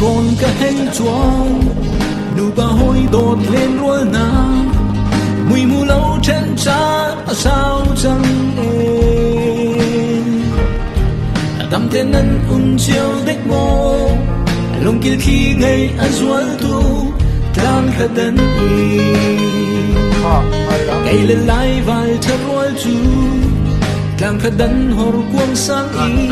rộn cả heng chuông nụ ba hôi đột lên rối nàng mùi mù lâu trên trán sao chẳng êm tâm tên ân chiều đích mô lòng kia khi ngày ăn ruột tu đang khát đần ngày lên lại vài thơ rối chú đang khát đần hор quang sáng ý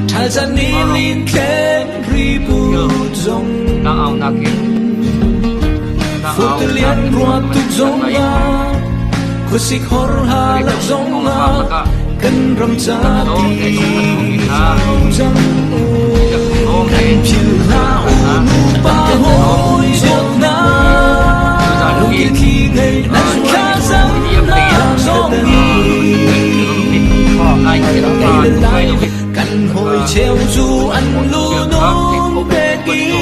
thay ra ní linh khen ri bút dòng phút tư liên ruột tục dòng la khu xích hor hà lạc dòng la cần râm cha đi chẳng em chiều la u nu ba hôi dòng na lúc kia khi ngày ăn khá dâm la dòng đi ngày lên lại căn hồi treo du ăn lu nô bê đi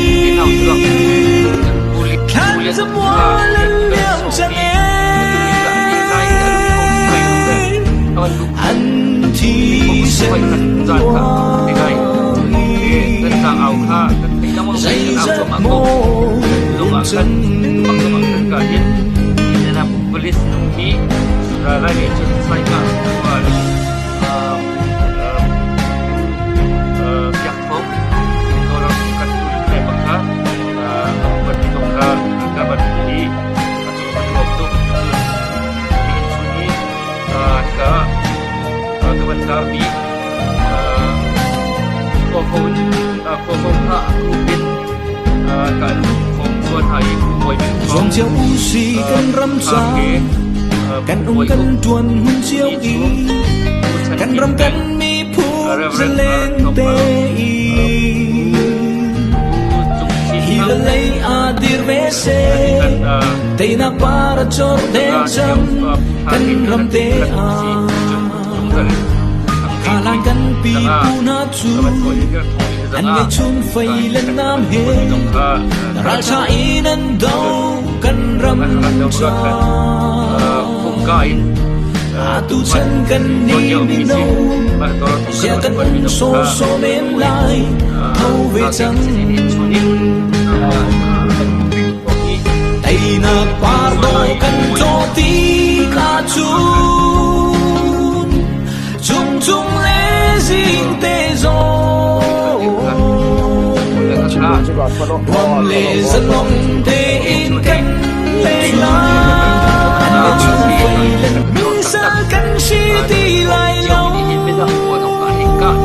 khăn dâm hoa lên miệng chẳng em anh thì sinh hoa dây rất mô chân dòng chiều u xì cân râm xa cân ông cân tuần hôn chiều ý cân râm cân mi phu dân lên tê y hi là lấy a dir ve se tây na para chor đen châm cân râm tê a khả lan cân pi pu na chu anh nghe chun phây lên nam hê ra cha in anh đâu cần râm cha tu chân cần đi bên đâu sẽ cần số số bên lại thâu về chẳng tây na pardo cần cho tí ca chun chung chung lê dinh tê rồi buồn lệ dân lòng thế in cánh lệ la anh chung vầy lần mi xa cánh chi đi lại lâu cánh hoa cánh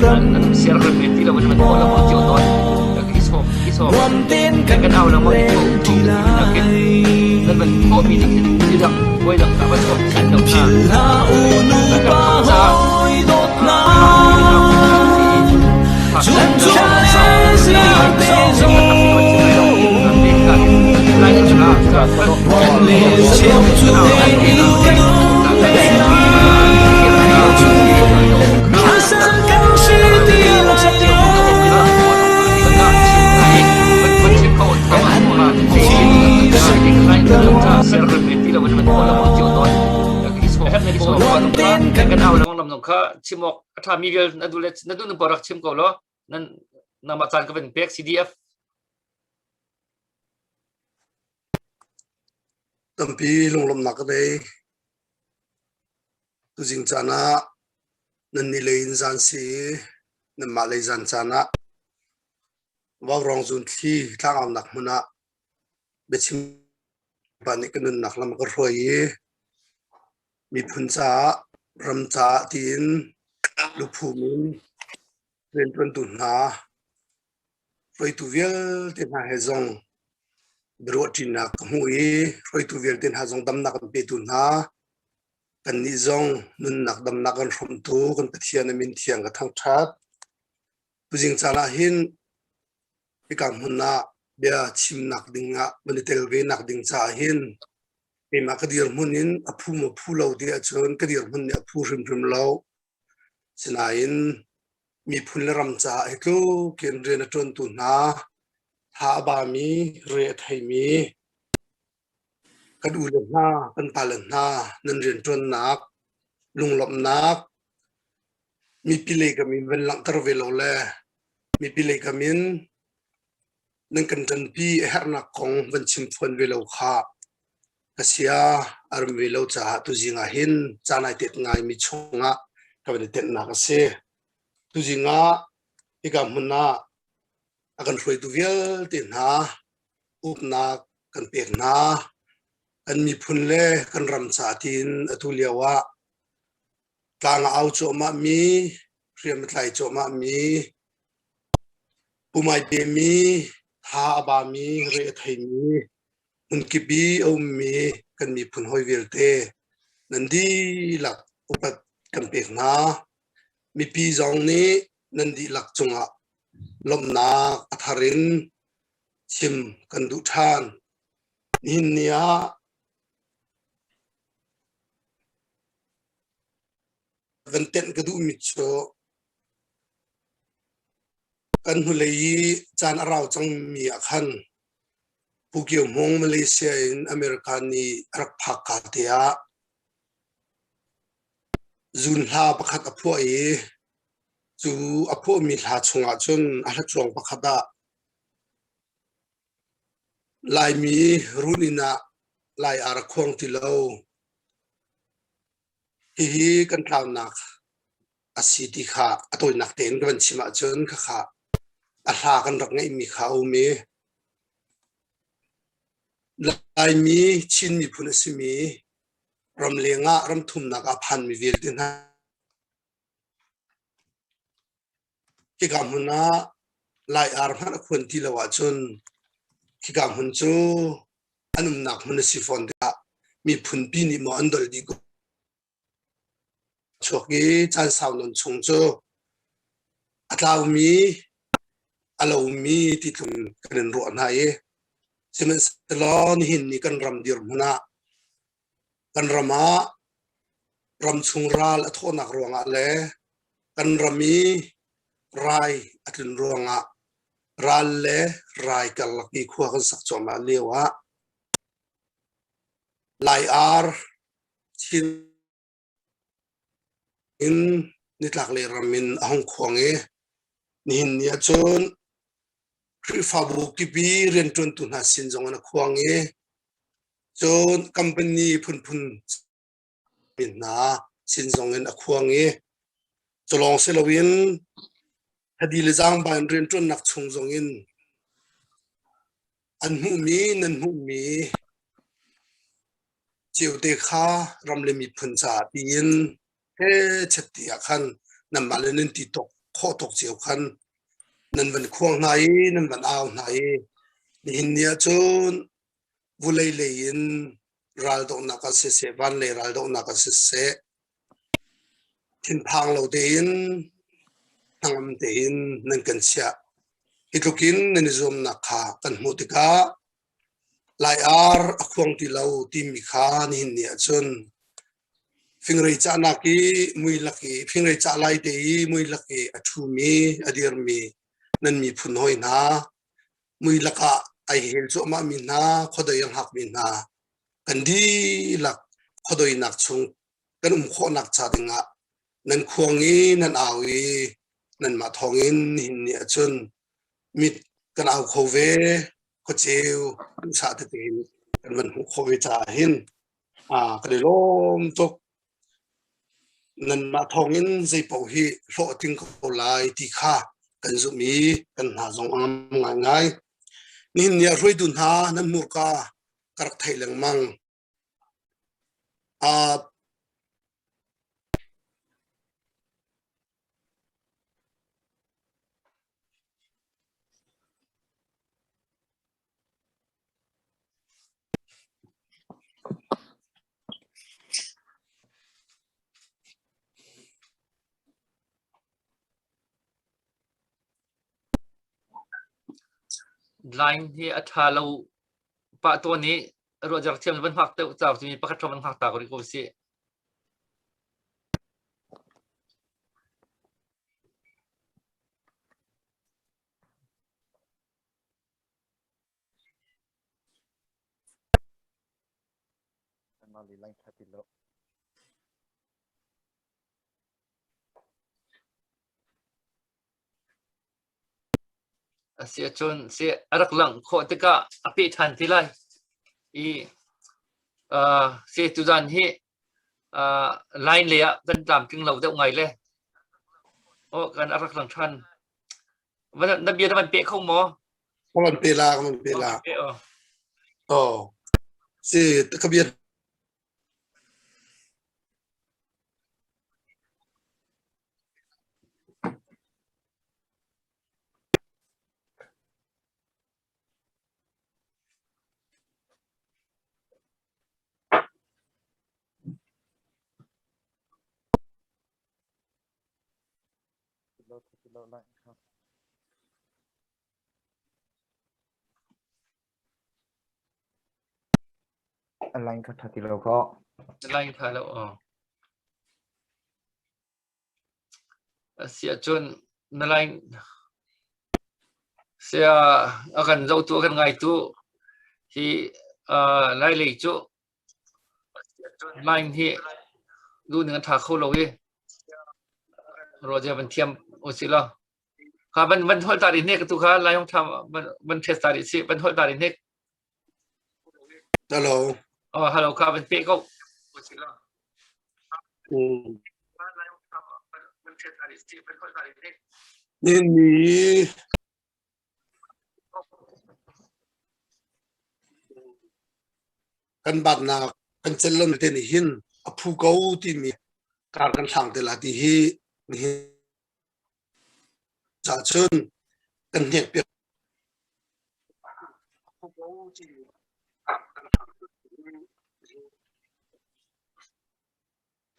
râm buồn tên cánh lên thì lại cánh chiều la u nu ba hôi đột na chung chung lê dinh tê dô buồn lệ treo chu tê yêu cánh lệ la khá xa cánh chi tiêu lại anh buồn tên cánh chimok atha miguel nadule nadun parak chim ko lo nan namatan ka ben pek cdf tampi longlom nak be tu jing chana nan ni lein zan si nan ma le zan chana Vaurawng Zuunthil thang nak muna be chim panik nun nak lam ko roi mi phuncha ramcha tin luphumin ren tun tun na roi tu vial tin ha hezong bro tin na hui roi tu vial tin ha zong dam nak pe tun na kan ni zong nun nak dam nak an rom tu kan pathian min thiang ka thang that pujing chala hin ikam hunna bia chim nak dinga malitel ve nak ding cha hin ema kadir munin aphu mo phulo dia chon kadir mun ne aphu rim rim lo sinain mi phun ram cha eklo ken re na ton tu na ha ba mi re thai mi kadu le na kan palan na nan ren ton nak lunglom nak mi pile kamin ven lang tar velo le mi pile kamin nang kan tan pi herna kong ven chim phon velo kha kasia arum velo cha tu jinga hin chanai tet ngai mi chunga ka ven tet na ka se tu jinga ikam hunna akan hroi tu vial tin ha up na kan pek na kan mi phun le kan ram cha tin atuliawa tanga au cho ma mi riam tlai cho ma mi pumai be mi ha ba mi re thai mi un ki bi o mi kan mi phun hoi vel te nandi lak upat kan pek na mi pi zong ni nandi lak chunga lom na atharin chim kan du than hin nia venten ka du mi cho kan hu lei chan arau chang mi a khan pukiu mong Malaysia in America ni rak phak ka tia zun hla pakhat aphu e chu aphu mi hla chunga chun a hla chuang pakhata lai mi runina lai ar khong ti lo hi kan tlaw nak asiti kha atoi nak ten kan chima chun kha kha a hla kan rak ngai mi kha o mi lai mi chin mi phun asimi ram lenga ram thum na ka phan mi vel tin ha ki kam huna lai ar han khun ti lawa chun ki kam hun chu anum nak mun si fon da mi phun pi ni mo andol di go choki chan saw non chung chu atlaw mi alo mi ti tum kan ro na ye simen salon hin ni kan ram dir huna kan rama ram chung ral athonak ronga le kan rami rai atlin ronga ral le rai kal ki khuwa kan sak choma lewa lai ar chin in nitlak le ramin ahong khonge nin nia chon khri fabu ki bi ren ton tu na sin jong na khwange chon company phun phun min na sin jong en akhwange cholong se lowin hadi le jang ban ren ton nak chung jong in an mu mi nan mu mi chiu te kha ram le mi phun cha tin he chati akhan nam malen ti tok kho tok chiu khan nan van khuang nai nan van aw nai hin nia chun vulei lein ral do na ka se se van le ral do na ka se se thin phang lo te in thangam te in nan kan sia hitukin nan zom na kha kan mu ti ka lai ar akhwang ti lo ti mi kha ni nia chun fingrei cha na ki mui laki fingrei cha lai te i mui laki athu mi adir mi nan mi phun hoi na mui laka ai hel cho ma mi na khodoi yang hak mi na kan di lak khodoi nak chung kan kho nak cha dinga nan khuangi nan awi nan ma thongin hin ni achun mit kan aw khove ko cheu sa te tin kan van khove cha hin kan lom tok nan ma thongin zai pau hi lo ting ko lai ti kha kan zu mi kan ha zong am ngai ngai nin nia roi dun ha nan mur ka karak thai lang mang line hi atha lo pa to ni ro jar chem ban hak te chaw chi pakhat thom hak ta ko ri ko si sẽ chôn sẽ arak lang kho te ka api than thi lai i sẽ tu dan hi line le kan tam king lo deuh ngai le o kan arak lang thanวันนั้นเบียร์มันเป๊ะเข้าหมอ มันเปลามันเปลา เป๊ะอ๋อ oh si kabirอะไรก็ทัดที่เราก็ ไล่ถ่ายแล้วอ๋อเสียจนนั่นไล่เสียอาการเจ้าตัวกันไงตัวที่ไล่เลยจุไล่ที่ดูหนึ่งถ่ายเข้าเลยเราจะเป็นเทียมโอซิล่ะค่ะมันหัวตาดินเนกตัวค่ะไล่ต้องทำมันเทสตาดิสิมันหัวตาดินเนก hello อ๋อฮัลโหลค่ะเป็นเป๊ะก็โอซิล่ะ นี่นี่กันบัดนากันเจริญเทนิหินอภูเขาที่มีการกันสั่งแต่ละที่นี่จะเชิญกันเหตุเปียก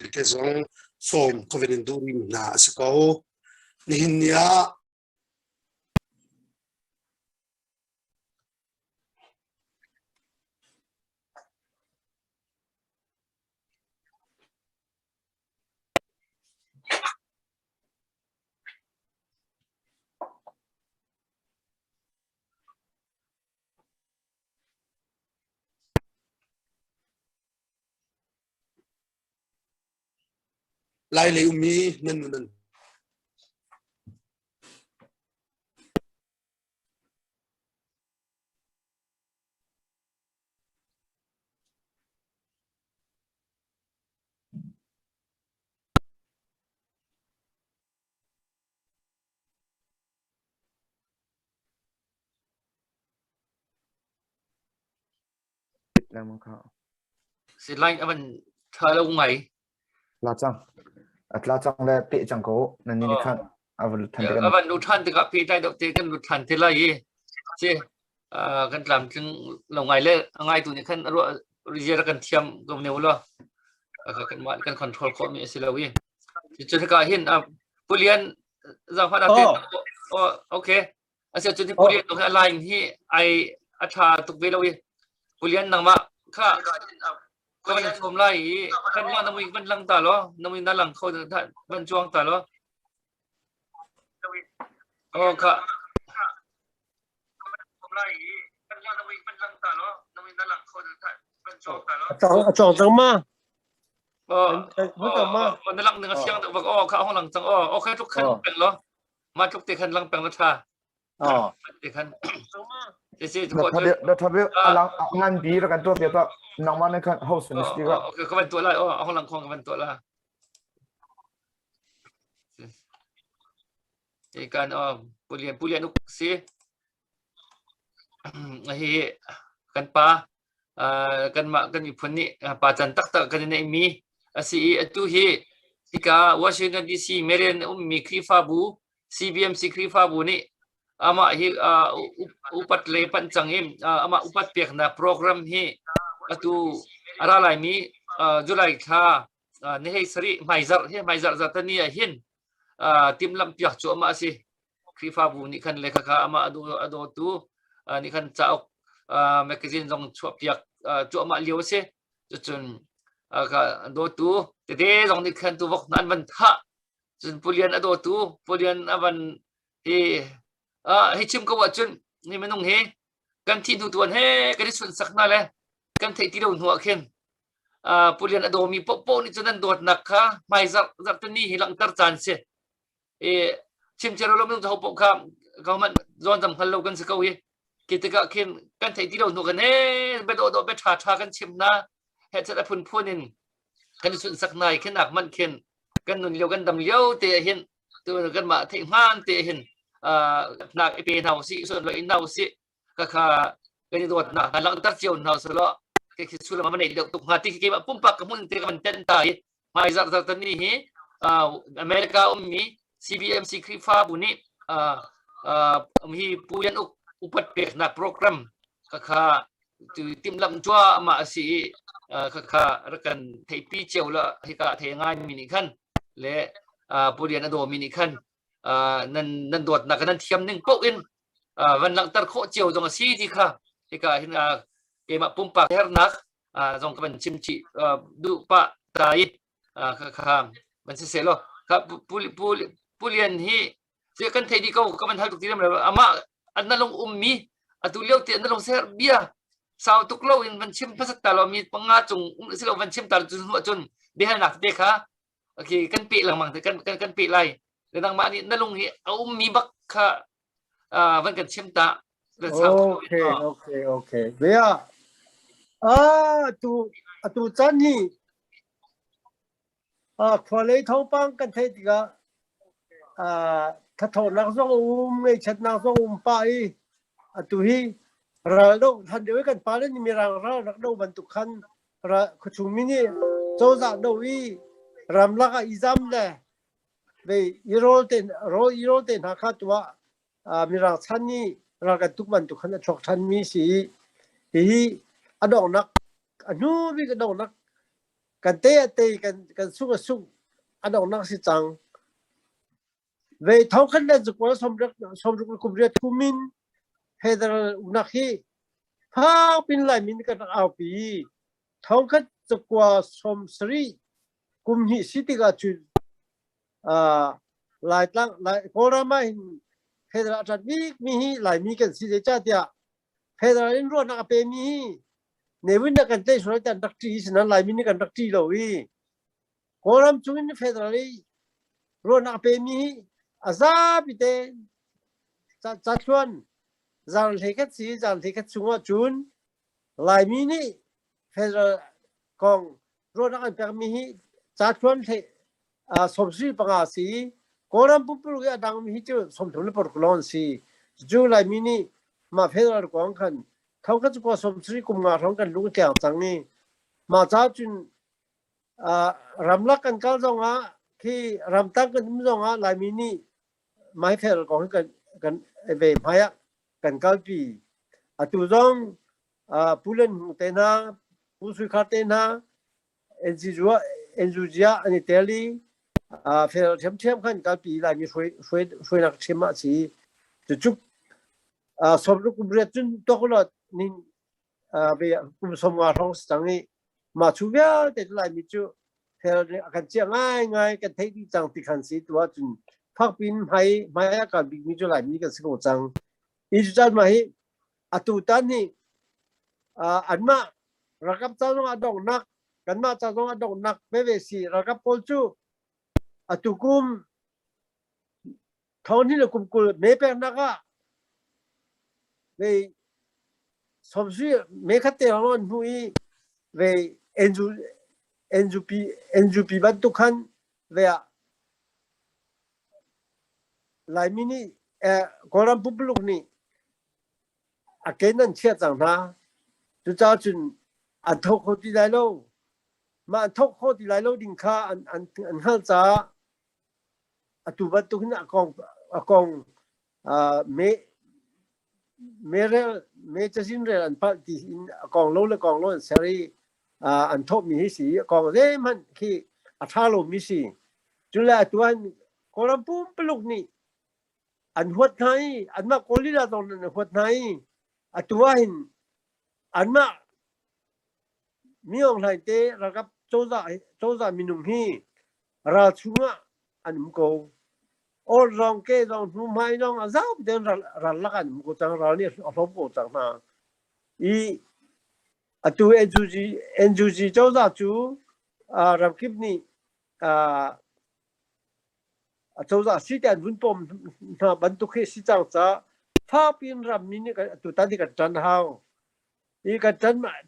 เกี่ยวกับส่งก็เป็นดูริมนาสกาวนี่เนี่ย lai le umi nan nanแล้วมันก็ สิไล่มันถ่ายแล้วไง ลาจังลาจังเลยเปะจังก็นั่นนี่ครับเอาทันเดียวกัน วันดูท่านถึงกับพี่ได้ดอกเตกันดูท่านที่ไรสิกันกลับถึงลงไงเลยไงตัวนี้ขันรู้รีเจอร์กันเทียมก็ไม่รู้กันมากันคอนโทรลข้อมีสิลาวีจุดที่การเห็นผู้เรียนจะพัฒนาเต็มโอเคจุดที่ผู้เรียนตรงอะไรที่ไออัชาตุกเวลาวีผู้เรียนนั่งมาข้าก็มันชมไล่กันว่าน้ำมันลังตาล้อน้ำมันนั่งหลังเขาท่านมันจ้วงตาล้อโอ้ค่ะผมไล่กันว่าน้ำมันลังตาล้อน้ำมันนั่งหลังเขาท่านมันจ้วงตาล้อจ่องจังมามันนั่งหนึ่งเสียงบอกข้าห้องหลังจังโอเคทุกขันเป็นล้อมาทุกตีขันลังเป็นรัชาตีขันสิทุกคนเดี๋ยวทวีอลังงานดีแล้วกันตัวเดียวก็น้องมันนะครับ host นี่สิก็โอเคก็เป็นตัวละห้องหลังคงก็เป็นตัวละอีการผู้เรียนนุกสิเฮกันป้ากันมากันอยู่พนนี้ป้าจันตักกันในมีสิตัวเฮที่กาวอชิงตันดีซีเมเรนมีครีฟาบู CBMC ครีฟาบูนี่ama hi upat le pancangim ama upat pek na program hi atu aralai mi julai kha ne hei sari maizar zatani hin timlam piak chu ama si krifa bu ni khan lekha kha ama ado tu ni khan chaok magazine jong chu piak chu ama liu se chun ka do tu te jong ni khan tu wok nan ban tha chun pulian ado tu pulian aban hiให้ชิมก็ว่าจนนี่มันต้องเฮกันที่ดูตัวเฮกันที่ส่วนสักนั่นแหละกันที่ที่เราหัวเข้มผู้เรียนอโดมีโป๊ะนี่จนนั้นโดดหนักค่ะไม่จับตัวนี้หิลังตัดจานเสียชิมเจอเราไม่ต้องจะเอาปกค government zon jam khalo kan sakau hi kitika khin kan thei ti lo nu kan he be do be tha kan chim na he chat phun phunin kan sun sak nai khin ak man khin kan nun leo kan dam leo te hin tu kan ma thei man te hin nak ipe nau si so lo in nau si ka kha kan dot na lang tar chiu nau so lo ke sula ma nei tuk ngati ke ma pumpak ka mun te kan ten tai mai zar zar tan ni hi America ummi CBMC krifa buni hi puyan upat pe na program kha tim lam chua ma si kha rakan thei pi cheu la hi ka the ngai mini khan le puyan ado mini khan nan dot na kan thiam ning po in van lang tar kho cheu jong si di kha hi ka hin ke ma pumpa her nak jong ka ban chim chi du pa tai khaมันเสียแล้วครับผู้เรียนที่เสียกันไทยดีก็มันทำตุกทีนั่นแหละอามาอันนั้นลงมีอันตุเลี้ยวเตียนนั้นลงเสียเบียสาวตุกเล่าอินมันชิมภาษาตาเรามีปังงาจงซึ่งเรามันชิมตาจนหัวจนเดี๋ยวหนักเด็กค่ะโอเคกันปีหลังมั่งแต่กันปีไรแต่ดังมานี่นั่นลงที่เอามีบักค่ะมันกันชิมตาโอเคเบียตูจันนี่คนเลยท้องปังกันเท่ดีก็ถ้าถอนักส่งไม่ชัดนักส่งไปตัวที่เราต้องทันเดียวกันไปแล้วนี่มีรางเราต้องบรรทุกคันเราชุมมินี่โจจะดูอีรำลักอีจัมเลยไปอีโรเตนหาคัดว่ามีรางชันนี่เรากันทุกบรรทุกคันชกชันมีสีที่อดองนักนู้นก็ดองนักกันเตะกันสู้อันนั้นสิจังเวทท้องขันได้จุกว่าสมรุกคุมเรียดคุมินเฮดร์อุนักฮีพาปินไหลมินกันเอาปีท้องขันจุกว่าสมสรีคุมหิสิติกาจุไหลตั้งไหลโครามาหินเฮดร์อาจารย์มีหิไหลมีกันสิเดจ้าเดียเฮดร์อินรัวนักเปมีเนวินนักกันเตะสุดท้ายนักที่สินั้นไหลมินกันนักที่เราอีโครามจุนเฟดรัลรัวนักเปมีอาซาบิเตจัดชวนจานเทคัดสีจานเทคัดสุงจุนไหลมินเฟดรัลกองรัวนักเปมีจัดชวนเทสมศรีปังอาศีโครามปุ๊บปุ๊บก็ดังมีจุสมทุนปรกลอนสีจูไหลมินมาเฟดรัลกองขันเขาก็จะก่อสมศรีกุมงาท้องกันลุงแก้วจังนี่มาจ้าจุนรำลักกันก้าวจงอ่ะที่รำตั้งกันจงอ่ะลายมินี่ไม้เฟลของกันเวพายกันก้าวปีตุจงผู้เล่นเตน่าผู้สุขาเตน่าเอ็นจูจีอันนี้เตลีเฟลเทียมกันก้าวปีลายมีช่วยนักเชื่อมสีจุกสมรู้กุมเรียจุนตัวคนละนี่ไปกุมสมงาท้องสังนี่มาชูเบียแต่ลายมีจูเธอกันเจียง่ายกันเทดีจังติขันสีตัวจุนพักบินไม่อาการบินมีจูลายมีกันสกุลจังอีจุจันมาให้ตุตันนี่อันมารักกับเจ้าน้องอดองนักกันมาเจ้าน้องอดองนักไม่เวสีรักกับโพลจูตุกุมท้องนี่เรากุมกุลไม่เป็นนักเวสมชื่อเมฆเตอร์มันหุยเวเอ็นจูปีบันทุกขันเวลายมินี่โคราชปุ๊บลูกนี่อาเกนันเชื่อจังนะจุดจ้าจุนอันทกโคติไลโลมาอันทกโคติไลโลดิ่งข้าอันห้าจ้าตุบันทุกนี่กองเมจะสิ้นเรื่องอันพักที่กองโลและกองโลเสรีอันทบมีสีกองเร่มันคืออัฐาโลมีสีจุดแรกตัวโคราชปุ๊บลูกนี่อันหัวไทยอันมาโคลิลาตรงนั้นหัวไทยตัวอันมามีองค์ไทยเตะระกับโจซามินุมฮีราชุงะอันมุโกโอรองเกรองทุ่มไม้รองอาซาบเดินรันลักอันมุโกจังเราเนี่ยอารมณ์โกจังนะตัวเอ็นจูจีโจซาจูรับคลิปนี้ châu ra sĩ tiền vun pom na ban tu khi sĩ trang cha pha pin ram mi ni ka tu ta di ka tan hao i ka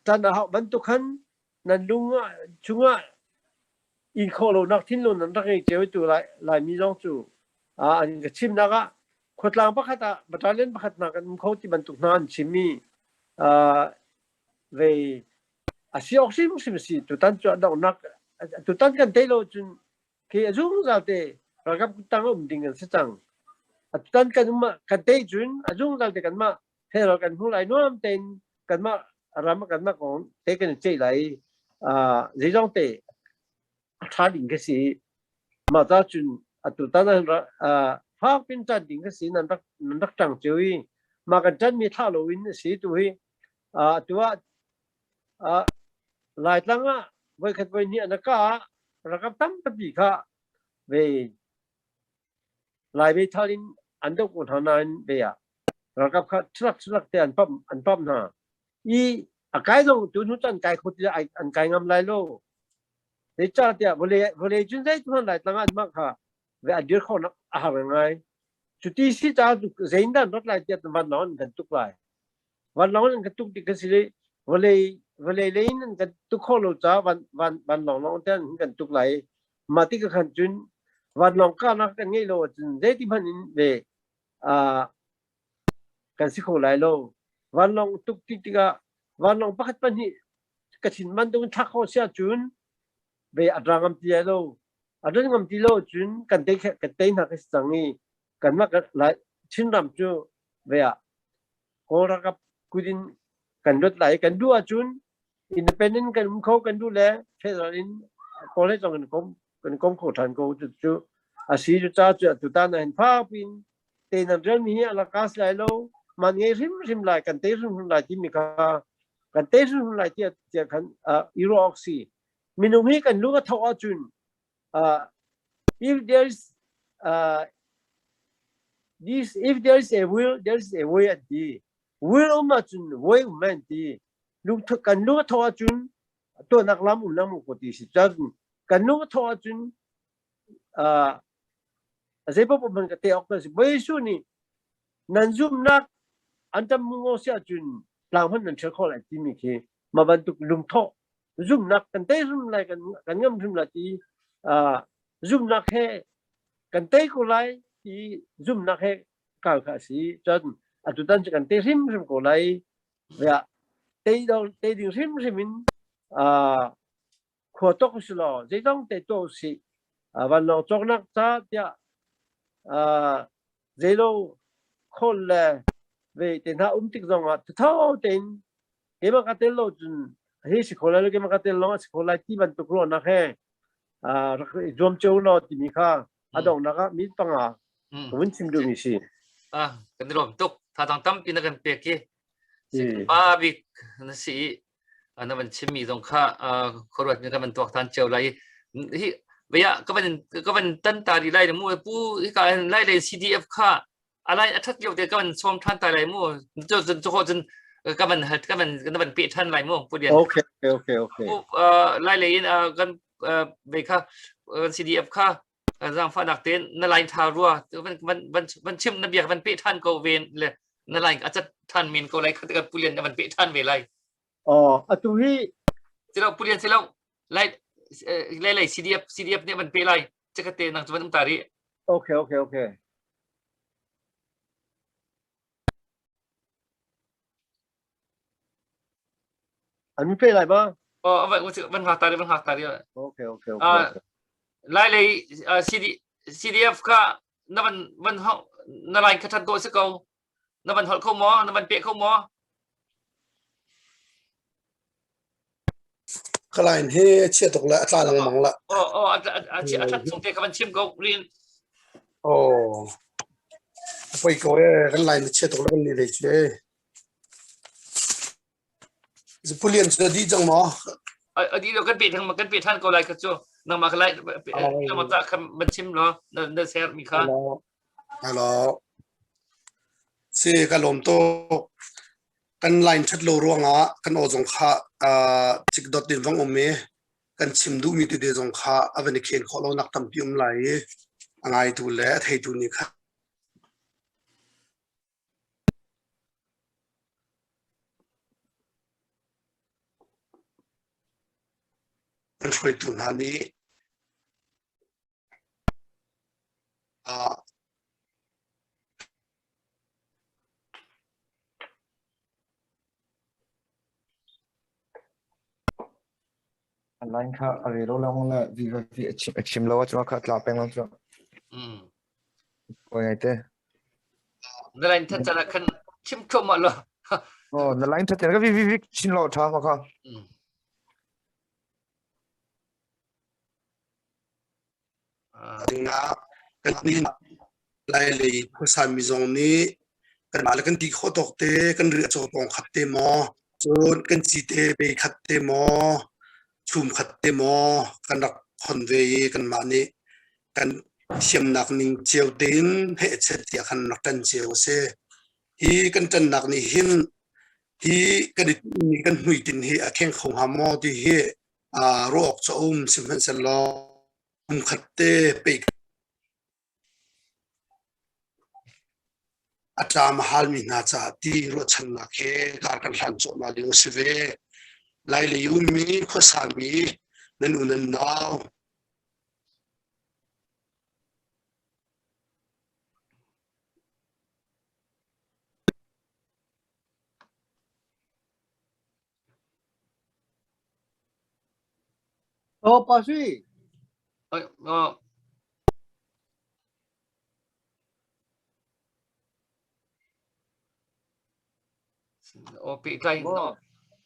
tan hao ban tu khan nan lunga chunga in kholo nak thin lo nan rak cheu tu lai mi jong chu an ka chim na ga khotlang pa khata battalion pa khat na kan kho ti ban tu nan chimi về si oxim sim si tu tan chu dong nak tu tan kan te lo chun ke azung za te ragap tang ding an chang tu tan kan ma kan te chun azung za te kan ma he lo kan hu lai nuam ten kan ma ram kan ma kon te kan che lai zai jong te tha ding ke si ma za chun tu tan phá pin cha ding ke si nan dak chang chui ma kan chan mi tha lo win si tu hi tu lại tăng á với cái với nhện nó cả là cái tấm cái gì cả về lại về thao đến anh đâu cũng thằng nào về là cái ch락 thì anh bấm ha y cái đó tụi nó chân cái khốt anh cái ngâm lại lô để cha thì vô lệ chuyên gia tụi lại tăng anh mắc ha về anh đưa khó nó hàng ngày chú tí sĩ cha dễ nên nó lại thì văn nó cần tục lại văn nó cần tục thì cái gì vô lệ lấy cần tục khó lâu cha văn nó thì cần tục lại mà tí cái khẩn chuyên văn nó cả nó cần nghe lô dễ thì phần về cần sĩ khổ lại lô văn nó tục tí cái văn nó bắt phần hi cái chuyện văn đông thắc khó xia chuyên về rang âm tiệt lô rang âm tiệt lô chuyên cần tới nào cái sang này cần mà lại chín năm chưa về có ra cái quy định cần đốt lại cần đua chuyên independent cần không cần đua lẽ thế rồi in có lẽ trong cần công khổ thành công chứ sĩ cho cha chuyện tụi ta này phá pin tiền làm rất nhiều là cá lại lâu mà nghe rim lại cần tới rim lại thì mình cần tới rim lại thì cần euro-oxy mình không cần lúc cái thọ chuyên if there is a will, there is a way at the will mà chun way mà đi lúc cần lúc thọ chun tôi nạc lắm một tí sĩ chân cần lúc thọ chun dễ bảo mình cái tệ cái gì bây giờ ni nan zoom nạc anh ta muốn ngô xia chun làm hơn nên chơi khó lại tí mình khi mà bạn tục lùng thọ zoom nạc cần tới zoom lại cần ngâm zoom lại tí zoom nạc he cần tới cô lại thì zoom nạc he cả sĩ chân tụi ta chỉ cần tới rim cô lại vậy tới đường rim mình khó tốc xí lo dễ dàng tới tổ sĩ và nó cho nạc cha tiệt dễ lâu khôn là về tiền hạ tích rằng thao tiền cái mà cái tiền lâu chun hết sĩ khôn lại cái mà cái tiền lâu sĩ khôn lại tí bạn tục lo nạc he zoom châu lo tí mi kha đồng nạc mi tăng vẫn chim được mi si cái đó tục thà thằng tâm pin cái bề kia ba việc nó sĩ nó mình chim mi dòng kha khổ rồi cái mình tuột than châu lại bây giờ các bạn tân ta đi lại mua pu cái lại lên CDF kha lại thắt dọc thì các bạn xóm than ta lại mua cho họ chân các bạn bị than lại mua pu điện ok lại lên gần về kha CDF kha rằng phát đặc tên nó lại thao rùa vẫn chim nó việc vẫn bị than cầu về là nó lại ở chất than mình cầu lại cái pu điện nó vẫn bị than về lại tụi thì đâu pu điện thì đâu lại CDF này mình bị lại chắc cái tên năng chúng ta đi ok anh bị lại ba vậy vẫn học ta đi ok lại lấy CDF cả nó vẫn học nó lại cái thằng tôi sẽ câu nó vẫn học không mò nó vẫn bị không mò cái này he chia tục lại ta lang mong lại chị thắt xuống thế các bạn chim câu riêng bây giờ cái này chia tục lại cái này chứ giờ phụ liên sẽ đi chẳng mà đi đâu cái bị than câu lại cái chỗ nằm mà cái lại nằm mà ta mình chim nó xe mình khá hello si cái lồng to cái line chat lô ruộng á cái ô dòng khá chích đọt tiền vong ôm cái chim du mi từ đây dòng khá à vấn đề khen khó lo nặc tầm pium lại ไงดูแลไทยดูนี่ครับมันช่วยตุนหานี้อะไรค่ะอะไรรู้แล้วมั้งละวิววิชิมแล้วว่าจะมาคัดลาเป็นแล้วจ้ะโอ้ยไงเต้ นั่นแหละท่านจะคันชิมชมมาเลย โอ้นั่นไลน์ทัดเจนก็วิชิมแล้วท้ามาค่ะถึงนะกันนี่ไล่เลยภาษามิจงนี้กันมาแล้วกันที่ข้อตกเตะกันเรือโจตองขัดเตะมอจนกันจีเตะไปขัดเตะมอชุมขัดเตะมอกันนักคอนเวย์กันมานี่กันเชื่อมนักนิ่งเจียวเดินเหตุเสียกันนักจันเจียวเสฮีกันจันนักนี่หินฮีกันนี่กันหุยดินฮีแข่งของหามอที่ฮีรอกจะสิมันสลอขัดเตะไปอาจารย์มหาลมีนาจาที่รถชันนักเฮการกันหันจบมาเลี้ยวสิเวไล่เลยยุมีข้อสามีนั่นอุนันนาวโอ้ป้าช่วยโอปีไทย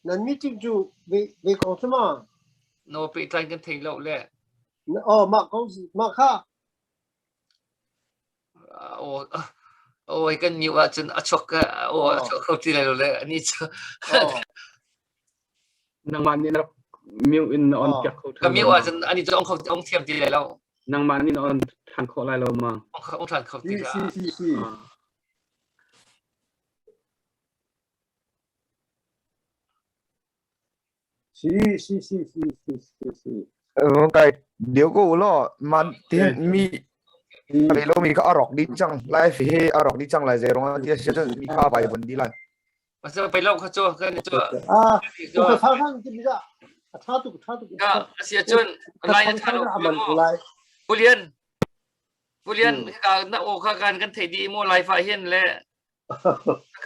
นั่นมีจริงจูเวของสมาโนปีไทยกันทิ้งเราแหละอ๋อมาของมาค่ะโอ้ยกันมีว่าจนอชกโอ้ชกเขาที่ไหนเราแหละอันนี้จะนางมันนี่นะมิวอินออนจากเขาก็มีว่าจนอันนี้จะองเขาองเทียมที่ไหนเรานางมันนี่ออนทันเขาอะไรเรามาองทันเขาที่มันไกเดี๋ยวก็ล่อมันที่มีอะไรเรามีก็อร่อยดีจังไลฟ์เฮอร่อยดีจังเลยเจ้าเราที่จะมีข้าวไปบนดีเลยมันจะไปเล่าเขาจ้กันจ้ก็ท้าทางที่มีจ้ะท้าตุกก็เสียจนไล่ท้าลูกผู้เรียนการนักโอคาการกันเทดีโมไลฟ์เห็นแหละ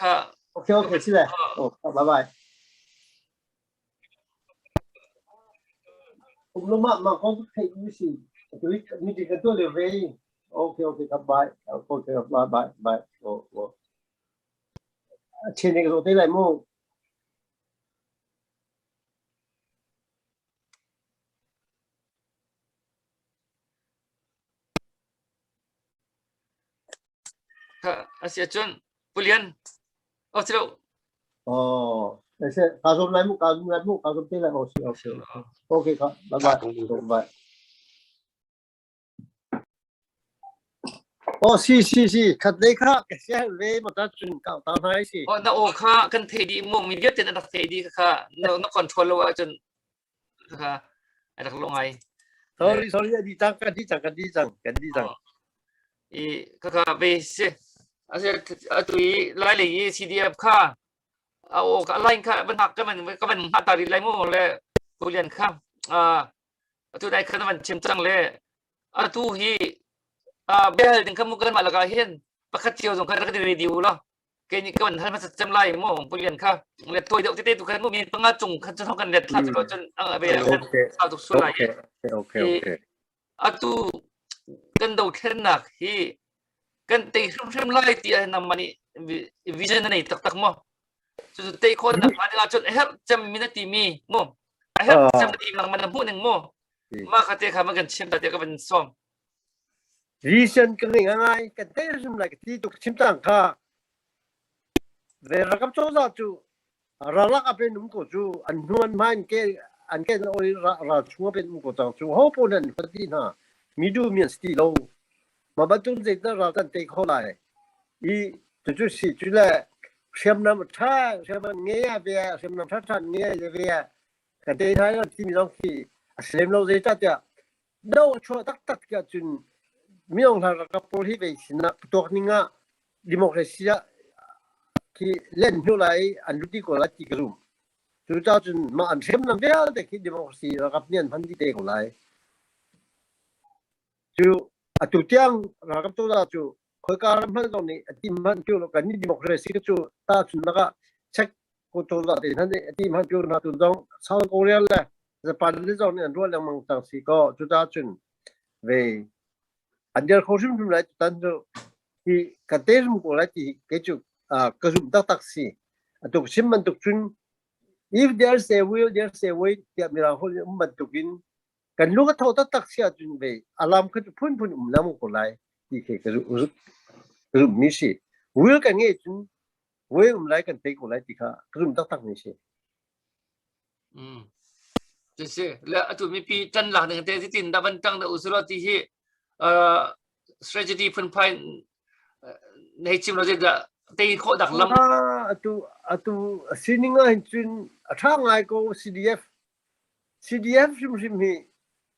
ค่ะโอเคใช่ไหมโอ้บ๊ายบายผมรู้มาของทุกที่มีสิมีดีกันตัวเลยเว้ยโอเคครับบายโอเคครับบายโอ้เช่นนี้ก็ตัวไหนมั่งค่ะเสียจนผู้เรียนโอ้เจ้าไม่ใช่การสมไหนมั่งการสมที่ไหนโอเคครับบ๊ายบายโอ้สิขัดได้ค่ะแกเสียเว้ยมาตัดจุนเก่าตามให้สิโอ้นักโอคากันเทดีโมมีเยอะแต่นักเทดีค่ะนักคอนโทรลว่าจนค่ะไอ้นักลงไงsorry ดีจังอีค่ะไปสิตุยไล่เลยCDF ค่ะเอาไล่ค่ะมันหักก็มันหักตาดีไล่โม่เลยผู้เรียนค่ะตุได้คือมันชิมจังเลยตุฮีเบลถึงขมุกันมาแล้วก็เห็นประคัตเจียวสงครามก็ได้รีดิวแล้วแกนี่ก็มันให้มันจำไล่โม่ผู้เรียนค่ะเลยตัวเดียวที่ทุกคนมีปังอาจงคันจะทำกันเด็ดขาดจนเบลเข้าทุกส่วนเลยโอเคตุกันดูเทนนักฮีกันตีเข้มไล่ตีอะไรนั่นมันวิจัยนั่นเองตักมั่งจุดตีคนนักมันจนเฮ้ยจำมีนาทีมีมั่งเฮ้ยจำนาทีหลังมันพูดหนึ่งมั่งมาคัดเตะขามันกันชิมแต่เตะก็เป็นซ้อมrecent กันง่ายกันเตะชิมอะไรที่ตุกชิมต่างค่ะเวลากับโจทย์จูเราลักเป็นนุ่มกูจูอันนู้นมันแกโอ้ยเราชัวเป็นนุ่มกูต่างจูเขาพูดนั่นพอดีนะมีดูมีสติโลมาบัดจุนเจ็ดเราตั้งเตะเขาไล่อีจุดสี่จุดแรกเชื่อมน้ำท่าเชื่อมเงี้ยเบียเชื่อมน้ำท่าเงี้ยเบียกันเตะท้ายที่มีน้องที่เชื่อมเราเจ็ดจ้าเดียวชัวตักกันจุน mi ong thar ka pol hi ve sina tok ninga democracy ki len hu lai an luti ko la ti grum tu ta chun ma an sem na bel de ki democracy ra kap nian phan di te ko lai chu atu tiang ra kap to da chu khoi ka ram phan dong ni ati man chu lo kan ni democracy chu ta chun na ka check ko to da de han ati man chu na tu dong South Korea la Japan ni dong ni an ro lang mang tang si ko tu ta chun về anh giờ khó sinh lại tan cho thì cái tên của lại thì cái chỗ cái dụng tác taxi tục sinh mình tục chuyên if there's a will there's a way thì mình làm hồi mình tục in cái lúc cái thâu tác taxi ở chuyên về alarm cái phun phun làm một cái lại thì cái dụng như thế will cái nghe chuyên will lại cái tên của lại thì cái dụng tác taxi Jadi, lah tu mimpi tan lah dengan tadi tin dah bentang dah usul tihi strategi pun pain nei chim lo jadi tei kho dak lam atu sininga hin athang ai ko CDF sim hi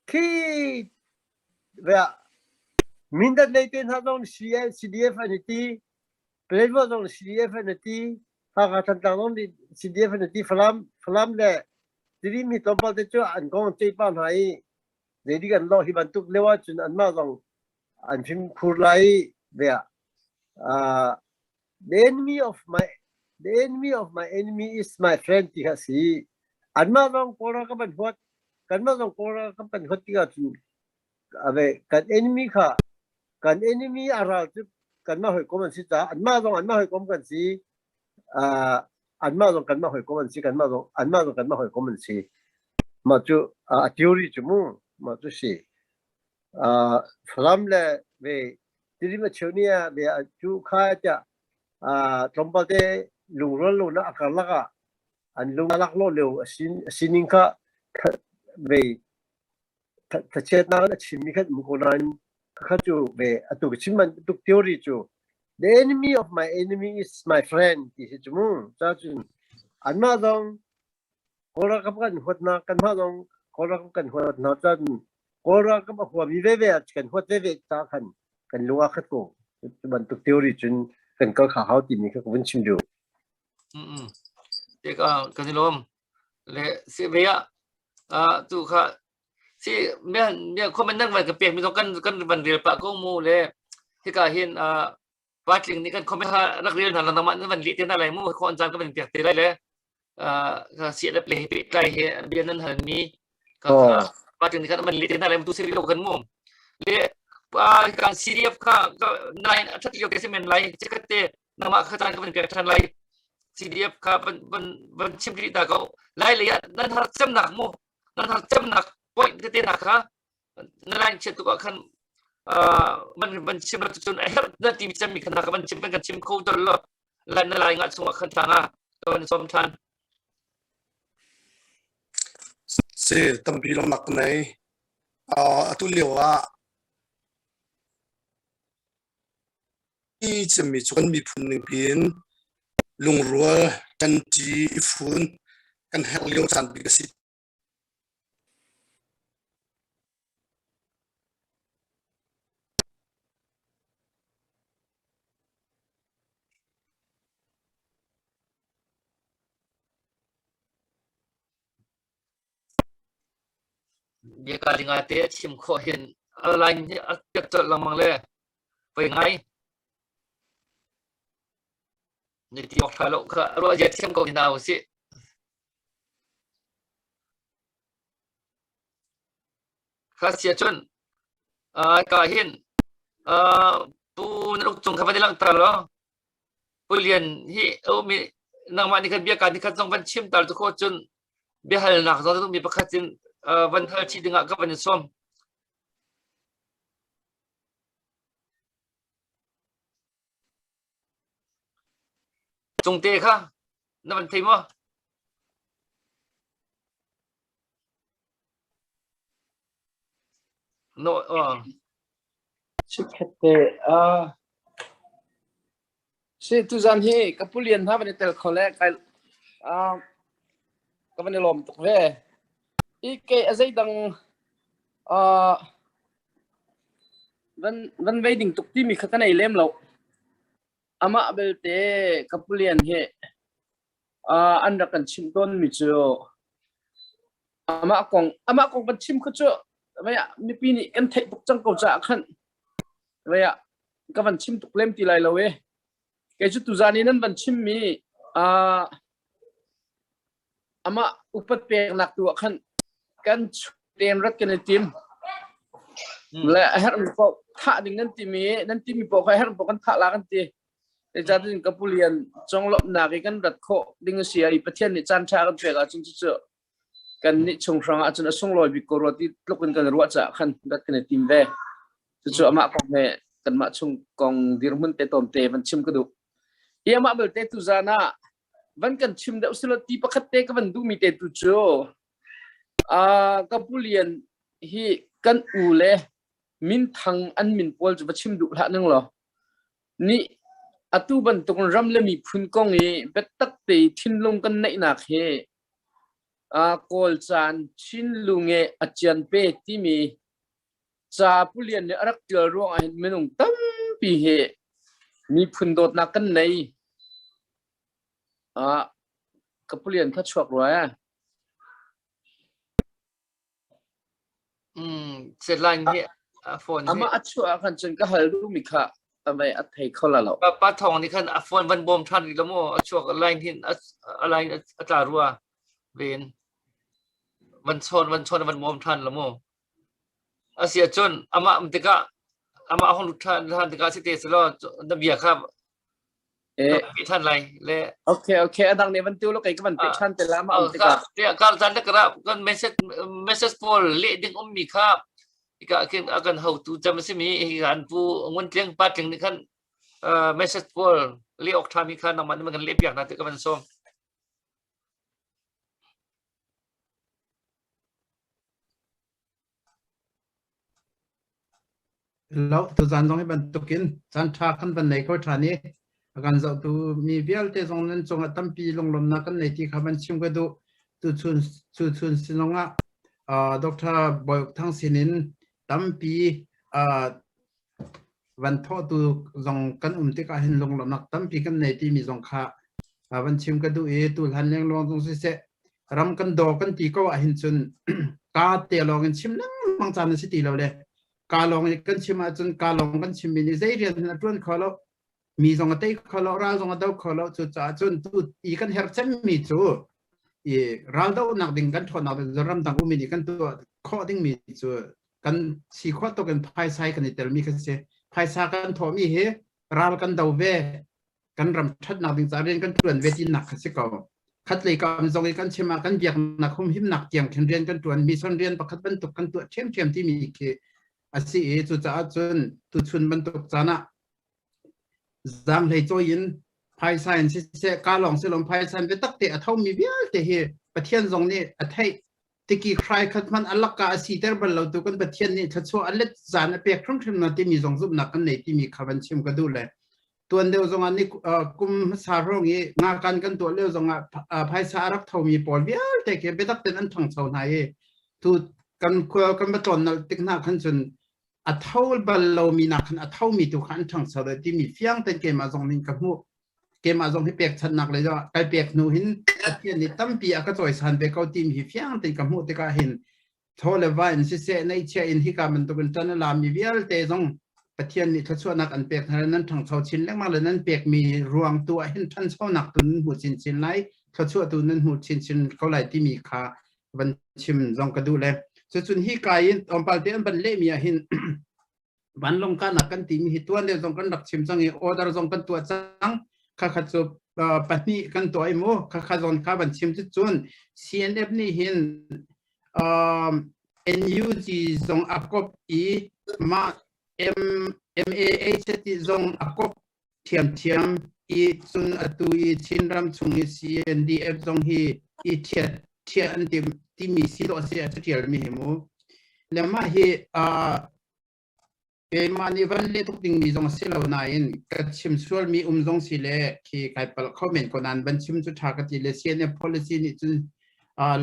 ki ve minda nei ten ha dong CDF ani ti plevo dong CDF ani ti ha ga tan dong di CDF ani ti flam le diri mi topa te chu an gong chei pan hai de di kan lo hi ban tuk lewa chun an ma dong an chim khur lai ve the enemy of my enemy is my friend ti ha si an ma dong pora ka ban hot kan ma dong pora ka ban hot ti ga chu ave kan enemy aral chu kan ma hoi ko man si ta an ma hoi ko kan si anh mà rồi cần mà hỏi có vấn đề anh mà rồi cần mà hỏi có vấn đề mà chú theory chú mu mà chú sĩ làm là về đi mà chiều nay về chú khai cho trong bao thế lùng nó akal lắc anh lùng lắc lo liều xin cả về thật chết nào là chim cái một con anh khác chú về tụi chim mình tụi theory chú the enemy of my enemy is my friend thì chú mu cho chú anh mà dong có ra các cái hoạt na cái mà dong có ra các cái hoạt na chân có ra các cái hoạt về cái hoạt về ta cái lúa khát cổ mình tụi theory chun cái câu khảo hao tìm cái vấn chim được cái gì lom le si về tu kha si me comment nang vai cái pek mi to kan ban rel pa ko mu le thì cả hiện phát triển những cái comment rất riêng là làm ăn vấn đề tiền là mua con trang cái vấn đề tiền này sẽ được lấy cái biên năng hơn mi phát triển những cái vấn đề tiền là tu sẽ được gần mua để cái CDF cái này thật nhiều cái mình lấy chứ cái nằm ở cái trang cái vấn đề trang lấy CDF cái vấn chim đi ta có lấy lấy nên hạt chấm nặng point cái tiền nặng nên là chuyện tụi conมันชิมแล้วจนไอ้นั่นที่มีจะมีขนาดมันชิมเป็นกันชิมคู่ตลอดแล้วนั่นอะไรงัดสมขันทางตอนสมทันเสตัมพีลมักในตุเลียวที่จะมีชนมีพุนหนึ่งปีนลุงรัวจันจีฟุนกันแหกเลี้ยงสันบิกสิเดี๋ยวการงานเตะชิมขอเห็นอะไรเนี่ยจะจดลำมังเลยไปไงนี่ที่ออกทะลุก็รู้ว่าจะชิมก็กินเอาสิข้าเสียจนก็เห็นปูนกจงขับไปในหลังตลอดผู้เรียนที่มีนางมันนี่คือเบี้ยการที่เขาต้องเป็นชิมตลอดทุกคนจนเบี้ยหันหนักต้องมีประคับจนวันเธอที่ดึงกับวันส้มจงเตะค่ะนั่นมันทีมั้งโน่ชิคเตสิทุจานที่กับผู้เรียนถ้าเป็นเตลคอลเลกไปก็เป็นลมตกเว่อีกเกอใจดัง วันไว้ดิ่งตุกที่มีข้างในเล่มเราอามาเบลเต้กับผู้เรียนเฮอันรักกันชิมต้นมิจูอามาคงบันชิมเขาจูไม่อะมีปีนี้กันเทตุกจังกูจะขันไม่อะก็บันชิมตุกเล่มตีไรเราเว้แกจุดตุจานี้นั้นบันชิมมีอามาอุปเปกหนักตัวขันกันเรียนรักกันในทีมและให้เราพอท่าดิ่งนั้นทีมีพอให้เราพอกันท่าลากันทีแต่จากนั้นกับผู้เรียนจงหลบหนักกันรัดโคดิ่งเสียอีประเทศนี้จันทร์กันเปกันจนเจอกันนี่ชงครั้งอาจจะส่งลอยบิโกรติลูกเป็นกันรัวจะขันรัดกันในทีมเว่จะอามาของเฮกันมาชงกองดิรมันเตตอมเตมันชิมกระดูเอี่ยมาเบลเตตุจานะวันกันชิมเดาสิลตีประคัตเตกันวันดูมีเตตุโจกับผู้เรียนฮีกันอูเล่มินทังอันมินพอลจะมาชิมดูละนึงหรอนี่อตุบันตรงรำเลมีพุนกงเอเบตักเตทินลงกันในนักเฮกอลจานชินลุงเออาจารย์เปที่มีจ่าผู้เรียนเนี่ยรักเจอร่วงไอ้เมนุงตั้มปีเฮมีพุนโดดนักกันในกับผู้เรียนเขาชอบรวยเสร็จแล้วนี่โฟนอามาอัดชัวร์กันจนก็หารู้มีค่ะอะไรอัดให้เขาละเราป้าทองนี่คันโฟนวันบอมทันอีกแล้วมั้งช่วงอะไรที่อะไรอาจารย์รัวเวนวันชนวันบอมทันแล้วมั้งอาเซียจนอามามันติกะอามาห้องท่านติกะสิเตสแล้วนับเบียครับพี่ท่านอะไรและโอเคดังนี้มันติวแล้วไงก็มันเป็นชั้นแต่ละมาติกะเดี๋ยวการจันทร์นะครับกันเมสเซจพอลเละดึงมีครับอีกอาการhow to จำไม่มีการผู้เงินเลี้ยงปัดอย่างนี้กันเมสเซจพอลเละออกทางมีการนำมันกันเละอย่างนั้นติกะมันส่งแล้วตัวจันต้องให้บรรทุกินจันทากันวันไหนเขาทานี้การจะตัวมีเวลเตจงนั้นจงตั้มปีลงลมนักกันในที่เขาบันชิมก็ดูตัวชุนสินงะดร.บอยทั้งสินินตั้มปีวันทอตัวจงกันที่เขาเห็นลงลมนักตั้มปีกันในที่มีจงค่ะบันชิมก็ดูตัวหันยังลงตรงเสรำกันดอกันที่ก็เห็นจนกาเตลองกันชิมนั่งมังจานสิตีเราเลยกาลองกันชิมจนกาลองกันชิมมินิเซเรียนนัดวันขอเรามีสองเตะขอเราราสองเตะขอเราจุดจนตุดอีกันเฮร์เซมมีจูราดาวนักดิ่งกันทอนักจะรำต่างอุ้มินิกันตัวข้อดิ่งมีจูกันสีข้อตัวกันพายไซกันเตลมีกันเสพายไซกันทอมีเฮราลกันดาวเวกันรำชัดนักดิ่งจะเรียนกันตัวเวทีนักสิเก่าคัดเลยกันจงกันชิมากันเบียกนักหุ่มหิมนักเตียงเรียนกันตัวมีส่วนเรียนประคัดบรรทุกกันตัวเชื่อมที่มีเกอาศัยจุดจ้าจนตุชุนบรรทุกจานะจังเลยโจยินภายใต้เสกาลองเสลมภายใต้เป็นตักเตะเท่ามีเบี้ยเตะเฮประเทศตรงนี้อัฐิตะกี้ใครขัดมันอัลลักกาสีเตอร์บัลเราตัวกันประเทศนี้ถ้าชัวอัลเลตจานเปียกครุ่งถึงนาที่มีทรงซุบนักกันในที่มีขับบัญชิมก็ดูเลยตัวเดียวตรงนี้กุมสารรงนี้งานกันตัวเลี้ยวตรงภายใต้รักเท่ามีปอลเบี้ยเตะเฮเป็นตักเตะนั้นทางชาวไทยทุกกันคุยกันมาตอนนั้นติกหน้าขันจนอัฐาวบัลเรามีนักอัฐาวมีตัวขันทางสารที่มีเฟียงแต่เกมมาตรงนี้กับหูเกมมาตรงที่เปียกชันนักเลยจ้ะไอเปียกหนูหินเทียนนี่ตั้มปีก็จ่อยสันไปเขาทีมหิเฟียงแต่กับหูแต่ก็เห็นทอเลวานสิเสในเชียอินที่การมันตัวเป็นจันลามีเวียลเตจงประเทศนี้ถ้าช่วยนักอันเปียกนั้นทางชาวชินเล็กมากเลยนั้นเปียกมีรวงตัวเห็นท่านชาวนักตุนหูชินไล่ถ้าช่วยตัวนั้นหูชินเขาไหลที่มีค่าบันชิมจงกระดูเลยส่วนที่กายอมปาเตียนบันเล่มีหินวันลงกันนักกันตีมีตัวเดียวจงกันดักชิมจังออเดอร์จงกันตัวจังข้าขัดจบปัจจุบันกันตัวไอ้โมข้าขัดจงข้าบันชิมจุดจน CNF นี่เห็นNUG จงอักกบอีมา MAH ที่จงอักกบเทียมอีจุนอตุอีชินรำชงอี CNDF จงฮีอีเทียนที่มีสิทธิ์เสียเทียมีเหมูแล้วมาฮีมาในวันเล่ทุกสิ่งมีจงสิเหล่านั้นกัดชิมส่วนมีจงสิเล่ที่ใครเปิดคอมเมนต์คนนั้นบัญชิมจุดทากติเลเซียนเนี่ย policy นี่จน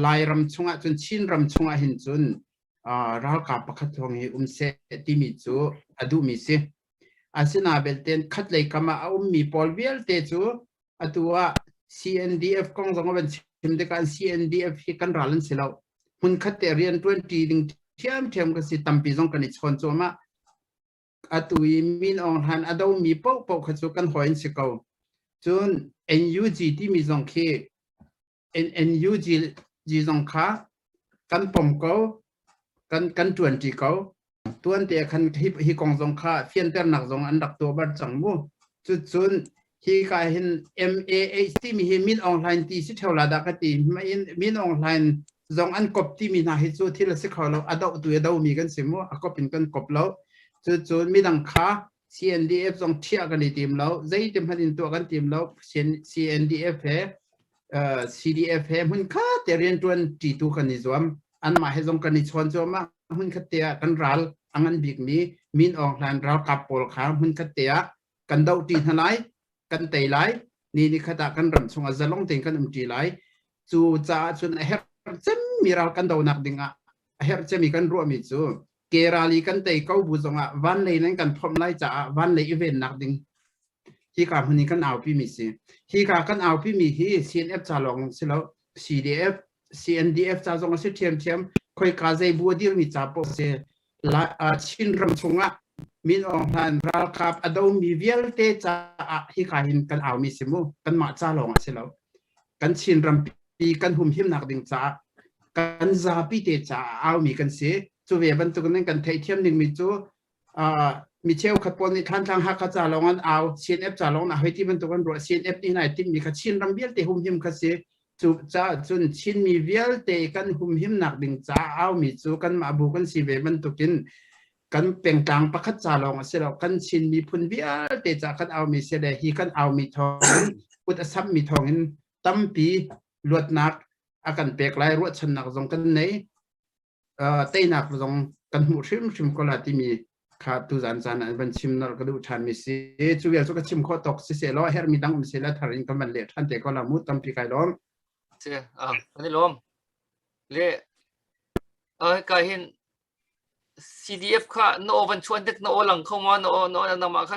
ลายรำชงจนชินรำชงหินจน ral ka pakhat thong hi se ti mi chu adu mi si asina belten khat lei kama mi pol vial te chu atua CNDF kong zong ban chim de kan CNDF hi kan ralan silo hun khat te rian 20 ding thiam ka si tampi zong kan chon choma atui min on han ado mi po kha chu kan hoin si ko chun NUG ti mi zong khi NUG ji zong kha kan pom ko kan 20 ko tuan te khan hi kong zong kha fian ter nak zong an dak to bar chang mu chu chun hi ka hin MAH ti mi hi min online ti si thola da ka ti min online zong an kop ti mi na hi chu thil se khalo ado tu ado mi kan simu a kopin kan kop lo chu chu mi dang kha CNDF zong thia kan ni tim lo zai tim hanin to kan tim lo CNDF he CDF he mun kha te rian 22 kan ni zom an ma he zong kan ni chon choma mun kha te kan ral angan big mi min online ral kapol kha mun kha te kan dau ti thanai kan tei lai ni khata kan ram chunga zalong teng kan ti lai chu cha chun a her chem miral kan dau nak dinga a her chemi kan ro mi chu kerali kan tei kau bu zonga van lei nan kan phom lai cha van lei event nak ding hi ka huni kan au pi mi si hi ka kan au pi mi hi CNF cha long silo CDF CNDF cha zong se thiam khoi ka zai bu dir mi cha po se la chin ram chunga min ong han ral kap ado mi vial te cha hi ka hin kan au mi simu kan ma cha long silo kan chin ram pi kan hum him nak ding cha kan za pi te cha au mi kan se chu ve ban tu kan thei thiam ning mi chu mi cheu khat pon ni than thang ha ka cha long an au CNF cha long na hoi ti ban tu kan ro CNF ni nai tim mi kha chin ram vial te hum him kha se chu cha chun chin mi vial te kan hum him nak ding cha au mi chu kan ma bu kan si ve ban tu kin kan peng tang pakhat cha long se lo kan chin mi phun vial te cha kan au mi se le hi kan au mi thong put asam mi thong in tampi luat nak akan pek lai ruat chan nak zong kan nei tei nak zong kan mu shim ko la ti mi kha tu zan an ban chim nar ka du than mi si chu ya chu ka chim kho tok si se lo her mi dang se la tharin kan man le than te ko la mu tampi kai lom se ani lom le ka hin CDF kha no van chuan tek no lang khoma no na ma kha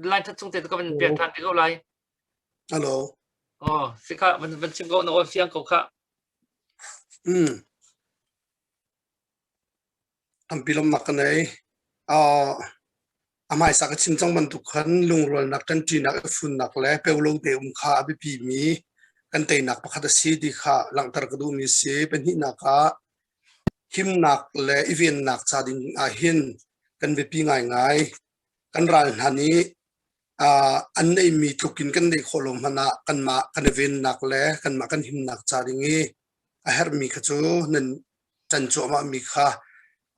line that chung te ka ban pian than te ko lai hello si kha ban chim go no fiang ko kha pilom nak nei amai sa ka chim chang ban tu khan lung rol nak kan ti nak fun nak le peulo te kha abi pi mi kan te nak pakhat si di kha lang tar ka du mi si pen hi nak ka him nak le event nak cha ding a hin kan ve pi ngai kan ral hani an nei mi tukin kan nei kholom hana kan ma kan event nak le kan ma kan him nak cha ding e a her mi kha chu nan chan chu ma mi kha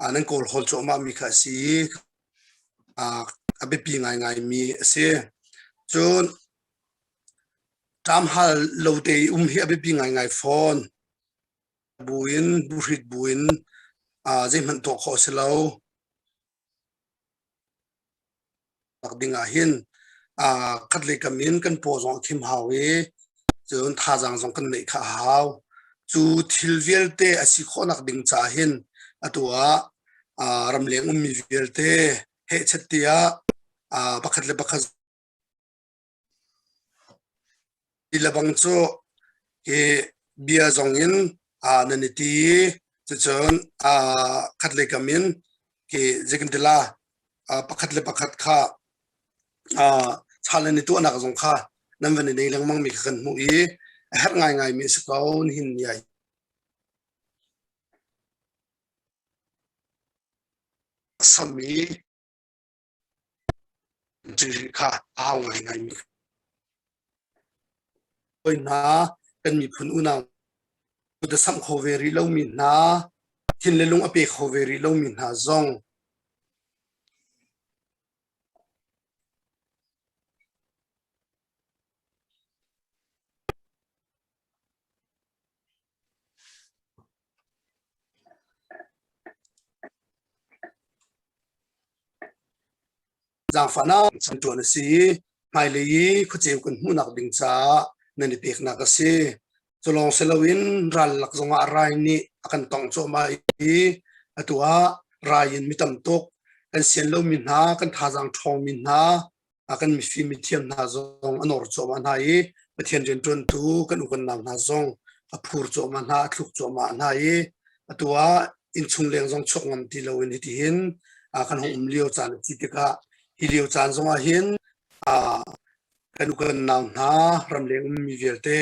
anan kol hol chu ma mi kha si abi pi ngai mi se chun tam hal lo te hi abi pi ngai phone buin burit buin zai man to kho se lo ak dinga hin khat le kamin kan po zong khim hawe chun tha jang zong kan nei kha haw chu thil vel te asi khonak ding cha hin atua ramleng mi vel te he chatia pakhat le pakhat ilabang chu ke bia zong in naniti chon khat le kamin ke jekintela pakhat le pakhat kha chalani tu anak zong kha namwan nei lang mang mi khan mu i her ngai mi skaun hin yai sami ji kha aw ngai mi oi na kan mi phun una da sam khoveri lo mi na hin le lung ape khoveri lo mi na zong giang fana san tuan si mai le khu cheu kun mu nak ding cha nani pek na ka si cholong selawin ral lak zonga rai ni akan tong cho mai atua rayin mitam tok kan sian lo min ha kan thajang thong min ha akan mi fi mi thiam na zong anor cho man hai pathian ren ton tu kan ukan nam na zong aphur cho man ha thluk cho ma na hai atua in chung leng zong chok ngam ti lo in ti hin kan hom leo chan chi te ka hi leo chan zong a hin kan ukan nam na ram leng mi velte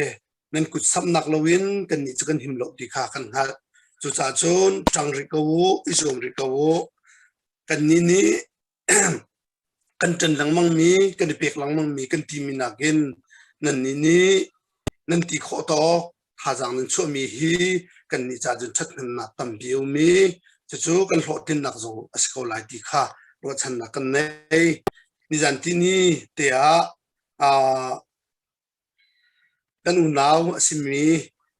men kut sam nak lowin kan ni chukan him lo ti kha kan ha chu cha chon chang ri ko isum ri ko kan ni ni kan chen lang mang mi kan pek lang mang mi kan ti mi nakin nan ni ni nan ti kho to ha jang nan chu mi hi kan ni cha jun chat na tam biu mi chu chu kan hlo tin nak zo asko lai ti kha ro chan na kan nei ni jan ti ni te a kan u naw asimi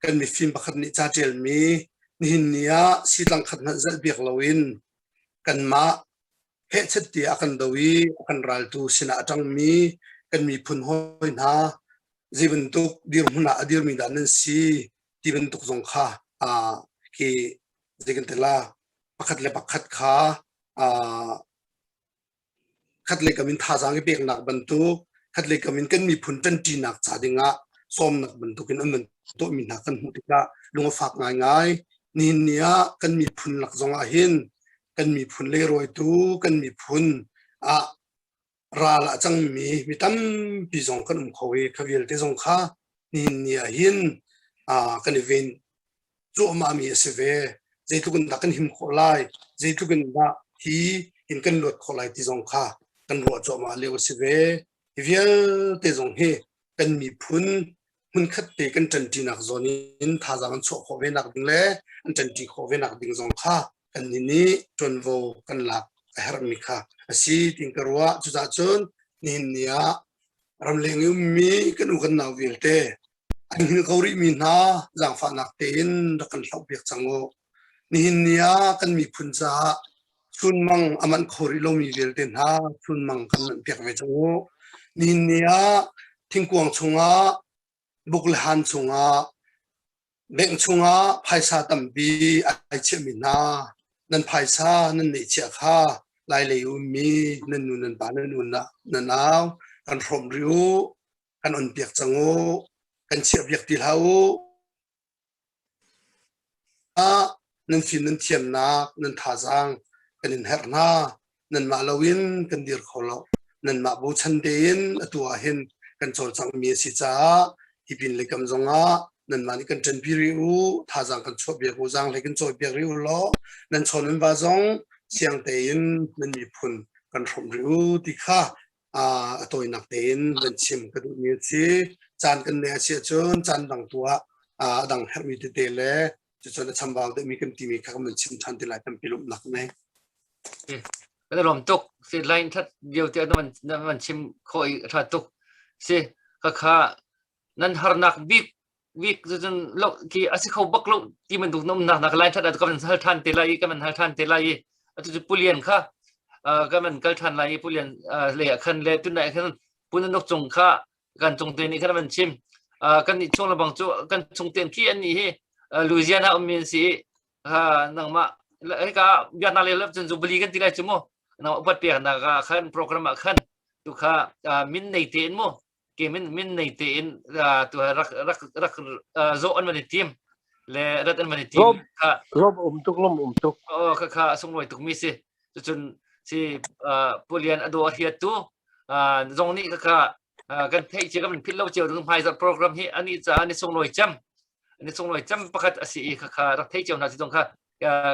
kan mi film pakhat ni cha tel mi ni hin nia si tlang khat na zal biak lawin kan ma he chet ti akan dawi akan ral tu sina atang mi kan mi phun hoi na jiben tuk dir huna adir mi dan si tiben tuk zong kha ki jigen tela pakhat le pakhat kha khat le kamin tha jang ke pek nak bantu khat le kamin kan mi phun tan ti nak cha dinga som nak bantu kin anan to mi na kan mutika lunga fak ngai ngai ni nia kan mi phun lak zong a hin kan mi phun le roi tu kan mi phun ra la chang mi tam pi zong kan khoi khawiel te zong kha ni nia hin kan event chu ma mi se ve zeitu kan da kan him kholai zeitu kan da hi in kan lot kholai ti zong kha kan ro chu ma le se ve vial te zong he kan mi phun hun khat te kan chan ti nak zonin tha jang cho kho ve nak ding le an chan ti kho ve nak ding zong kha kan ni ni ton vo kan lak her mi kha asi ting karwa chu cha chon ni nia ram leng mi kan u kan naw vil te anh hin kauri mi na jang fa nak te in da kan hlau biak chango ni nia kan mi phun cha chun mang aman khori lo mi vil te na chun mang kan biak ve chango ni nia thingkuang chunga bukle han chunga beng chunga phaisa tambi ai che mi na nan phaisa nan nei che kha lai le u mi nan nu nan ba nan nu na nan naw kan from riu kan on biak chango kan che biak ti hau nan fin nan thiam na nan tha jang kan in her na nan ma lawin kan dir kholo nan ma bu chan dein atua hin kan chol chang mi si cha hipin le kam zonga nan mani kan chen pi riu tha jang kan chho biak bu jang le kan choi biak riu lo nan chonin ba zong siang tein nan mi phun kan from riu ti kha atoi nak tein nan chim ka du mi chi chan kan ne sia chon chan dang tua dang her mi te le chu chon chambao de mi kan ti mi kha man chim than ti lai tam pilum nak ne cái lồng tục si line thắt điều tiết nó mình chim khôi thắt tục si các khá nên har nak big dân lộc khi asi khâu bắc lộc thì mình thuộc nôm nak line thắt cái mình hal than tê lai cái mình hal than tê lai tu pulian khá cái mình cái than lai pulian lệ khăn lệ tu này khăn pulian nóc trồng khá gan trồng tiền này khá mình chim cái này trồng là bằng chỗ cái trồng tiền khi anh này Louisiana ông mình si nang ma ka biar na lelap chen zubli kan tilai chumo na upat pia na ka khan program khan tu kha min nei te mo ke min nei te in tu rak zo an mani team le rat an mani team ka lom tuk ka song loi tuk mi si chun si pulian ado hiat tu zong ni ka kan thei che ka min phil lo cheu dung phai za program hi ani cha ani song loi cham pakhat asi ka rak thei cheu na si dong kha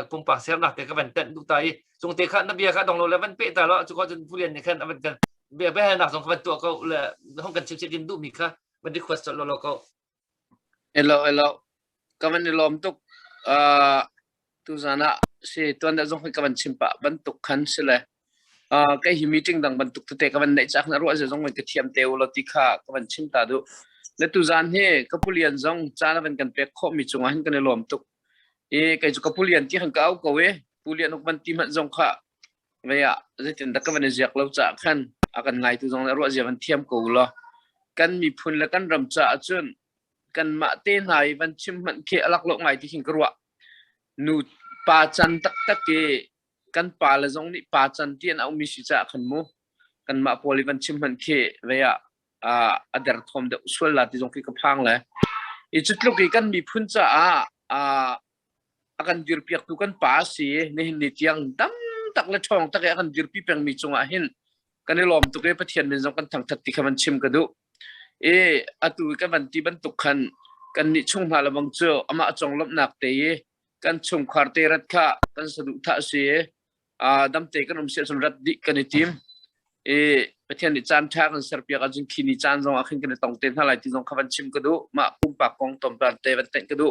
pung pa ser nak te ka ban ten du tai chung te kha na bia kha dong lo le ban pe ta lo chu ko jun pulian ni khan ban kan bia be nak song ban tu ko le hong kan chip din du mi kha ban request lo ko hello ka ban lom tuk tu zana si tuan da zong ka ban chimpa ban tuk khan se le cái hi meeting dang ban tuk te ka ban nei chak na ro je zong ke thiam te lo ti kha ka ban chim ta du le tu zan he ka pulian zong cha na ban kan pe kho mi chunga hin kan lom tuk cái chỗ pulian tí hàng cao cầu ấy pulian nó ban tim hận dòng khạ vậy ạ giới tiền đặc cái giặc lâu trả khăn cần ngày từ dòng đã rõ ràng ban thiam cầu lo cần mi phun là cần rầm trả chun cần mạ tên này ban chim hận kia lắc lộ ngày thì hình cái rõ nu pa chan tak tak ke kan pa la zong ni pa chan tian au mi si cha khan mu kan ma polivan chim han ke veya adar thom de usul la ti zong ki ka phang la i chutlu ki kan mi phun cha akan dir piak tu kan pa si ne hin ni tiang dam tak la thong tak akan dir pi peng mi chunga hin kan lom tu ke pathian min zong kan thang that ti khaman chim ka du atu ka ban ti ban tu khan kan ni chung hala bang chu ama chong lop nak te kan chung khar te rat kha kan sadu tha si dam te kan se sun rat di kan tim pathian ni chan tha kan ser pia ka jing khini chan zong akhin kan tong te thalai ti zong khaban chim ka du ma pum pa kong tom plan te ban te ka du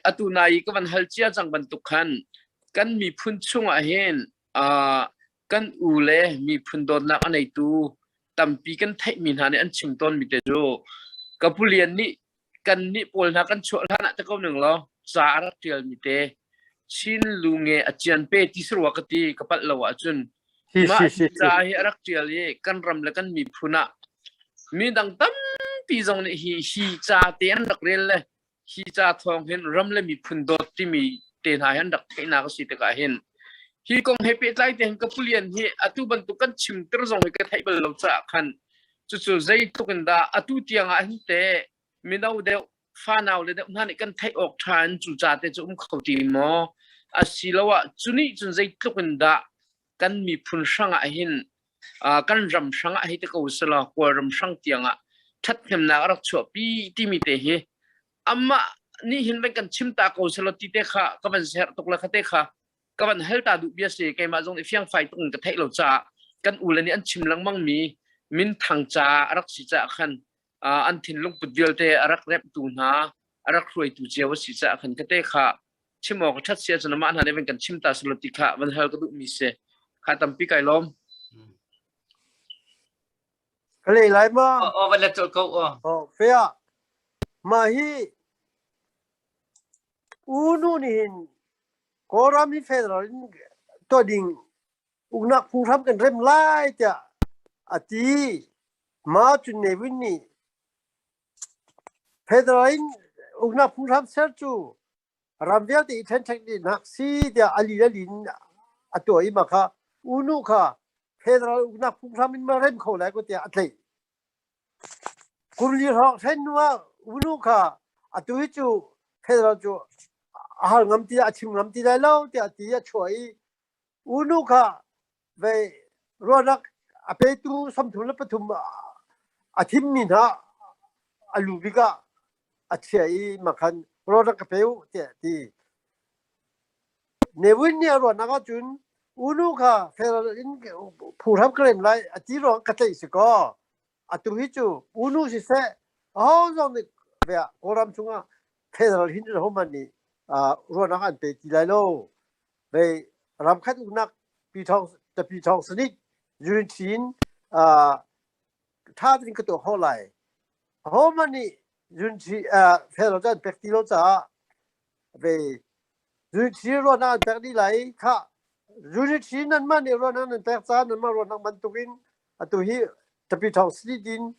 atu nai ka ban hal chia chang ban tu khan kan mi phun chung a hen kan u le mi phun don nak anei tu tampi kan thai min ha ne an chim ton mi te jo kapulian ni kan ni pol na kan chho na ta ko nung lo sa ra tial mi te chin lunge achian pe ti sruwa ka ti kapat lawa chun ma sa hi arak tial ye kan ram la kan mi phuna mi dang tam pi zong ni hi cha te an dak rel le hi cha thong hen ram le mi phun dot ti mi te na han dak thai na ka si te ka hen hi kong happy tlai te ka pulian hi atu ban tu kan chim ter zong ka thai bal lo cha khan chu chu zai tu kan da atu tiang a hin te mi nau de fa nau le de na ni kan thai ok than chu cha te chu khoti mo asilawa chuni chun zai tu kan da kan mi phun sanga hin kan ram sanga hi te ko sala ko ram sang tianga that hem na rak chu pi ti mi te hi amma ni hin ben kan chim ta ko sala ti te kha ka ban ser tok la kha te kha ka ban hel ta du bia se ke ma jong fiang fai tung ka thai lo cha kan ulani an chim lang mang mi min thang cha arak si cha khan an thin lung pudil te arak rep tu na arak roi tu che wa si cha khan ka te kha chimo ka that sia chana ma na ne ben kan chim ta sala ti kha ban hel ka du mi se kha tam pi kai lom kale lai ma van la to ko fea ma hi unu ni hin koram hi federal to ding ugnak phung tham kan rem lai ta ati ma chun ne win ni federal ugnak phung tham ser chu ramvial ti then thak ni nak si dia ali lin atoi ma kha unu kha federal ugnak phung tham in ma rem kho lai ko tia atlei kurli ro then wa unu kha atui chu federal chu ahal ngam ti achim ngam ti dai lo ti ati ya choi unu kha ve ronak ape tu sam thul pathum athim ni na alubika achai makhan ronak apeu ti nevin ni ronak chun unu kha federal in phuram krem lai ati ro ka tai se ko atu hi chu unu si se aw jong ni ve koram chunga federal hin ro mani ronak an pe ti lai lo ve ram khat unak pi thong snik yun chin tha din ka to ho lai ho mani yun chi federal jan pe ti lo cha ve yun chi ronak pe ni lai kha yun chi nan mani ronak nan pe cha nan ma ronak man tukin atu hi tapi thong snik din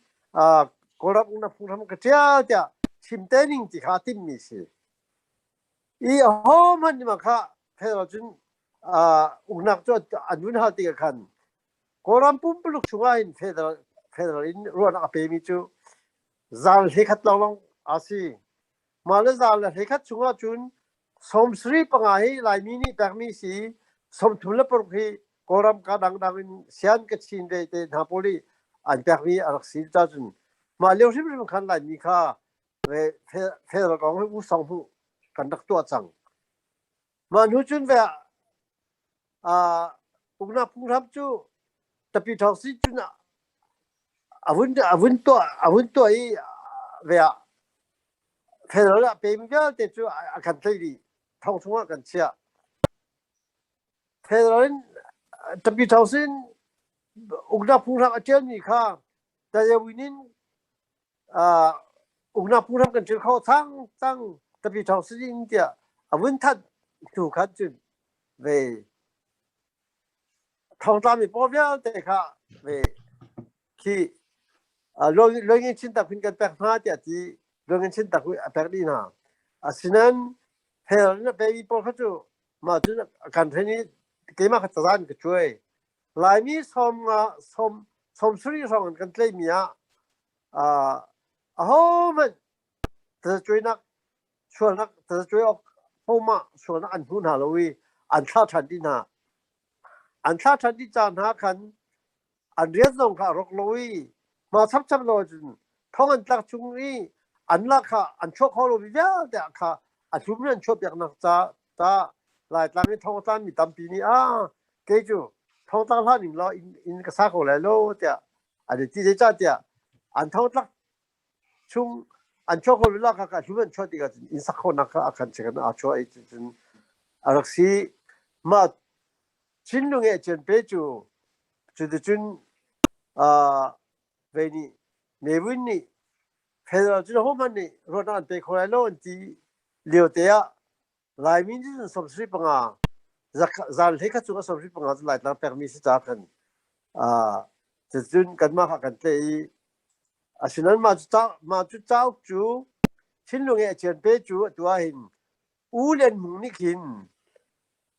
koram unak phung tham ka tia chim te ning ti kha tim mi si i ho man ma kha federal jun unak cho anun ha ti khan koram pum pluk chunga in federal in ruan ape mi chu zal he khat long asi mala zal he khat chunga chun som sri panga hi lai mi ni tak mi si som thula por hi koram ka dang in sian ka chin de te na poli an tak mi arak si ta chun ma leo sim khan lai mi kha ve federal kong hu song hu kan dak to chang ma nu chun ve ugna phung tham chu tapi thong si chuna avun to i ve federal pe mi ga te chu akan thai di thong chunga kan chia federal tapi thong sin ugna phung tham atel ni kha ta ya winin ugna phung tham kan chu kho chang tapi thong si india avun that tu khat chun ve thong ta mi po bia te kha ve ki lo ngin chin ta kun kan pek ma ti ati lo ngin chin ta ku pek di na asinan hel na pe po kha chu mà chứ cần thế này cái mà thời gian cái chuối lại mi xóm suy xong cái lấy mi mình từ chuối nắc chuối nắc từ chuối hôm mà chuối nắc ăn hun hà lôi ăn sa chân đi na ăn sa chân đi chán ha khăn ăn riết nông khá rốc lôi mà sắp lôi chừng thông ăn tắc chung đi ăn là khá ăn chốt khó lôi bây giờ khá ăn chung mình chốt biệt nắc ta lại làm cái thông tan mi tạm pini cái chú thông tan là mình lo in cái sao lại lo thì anh chỉ để cho thì anh thông tan chung anh chốt khó là cái chúng mình chốt thì cái in sao nắc cái anh chỉ cái chốt ấy chừng rồi xí mà chính lúc ấy trên bây giờ từ chừng về ni nếu ni bây giờ chúng hôm nay rồi anh để khỏi lo thì liệu thế lại mình chỉ sống suy bằng giờ thấy các chúng sống suy bằng lại làm permis cho cần từ chừng cần mà cần thấy xin anh mà chú cháu chú chính lúc ấy trên bây giờ tôi hình u lên mùng nít hình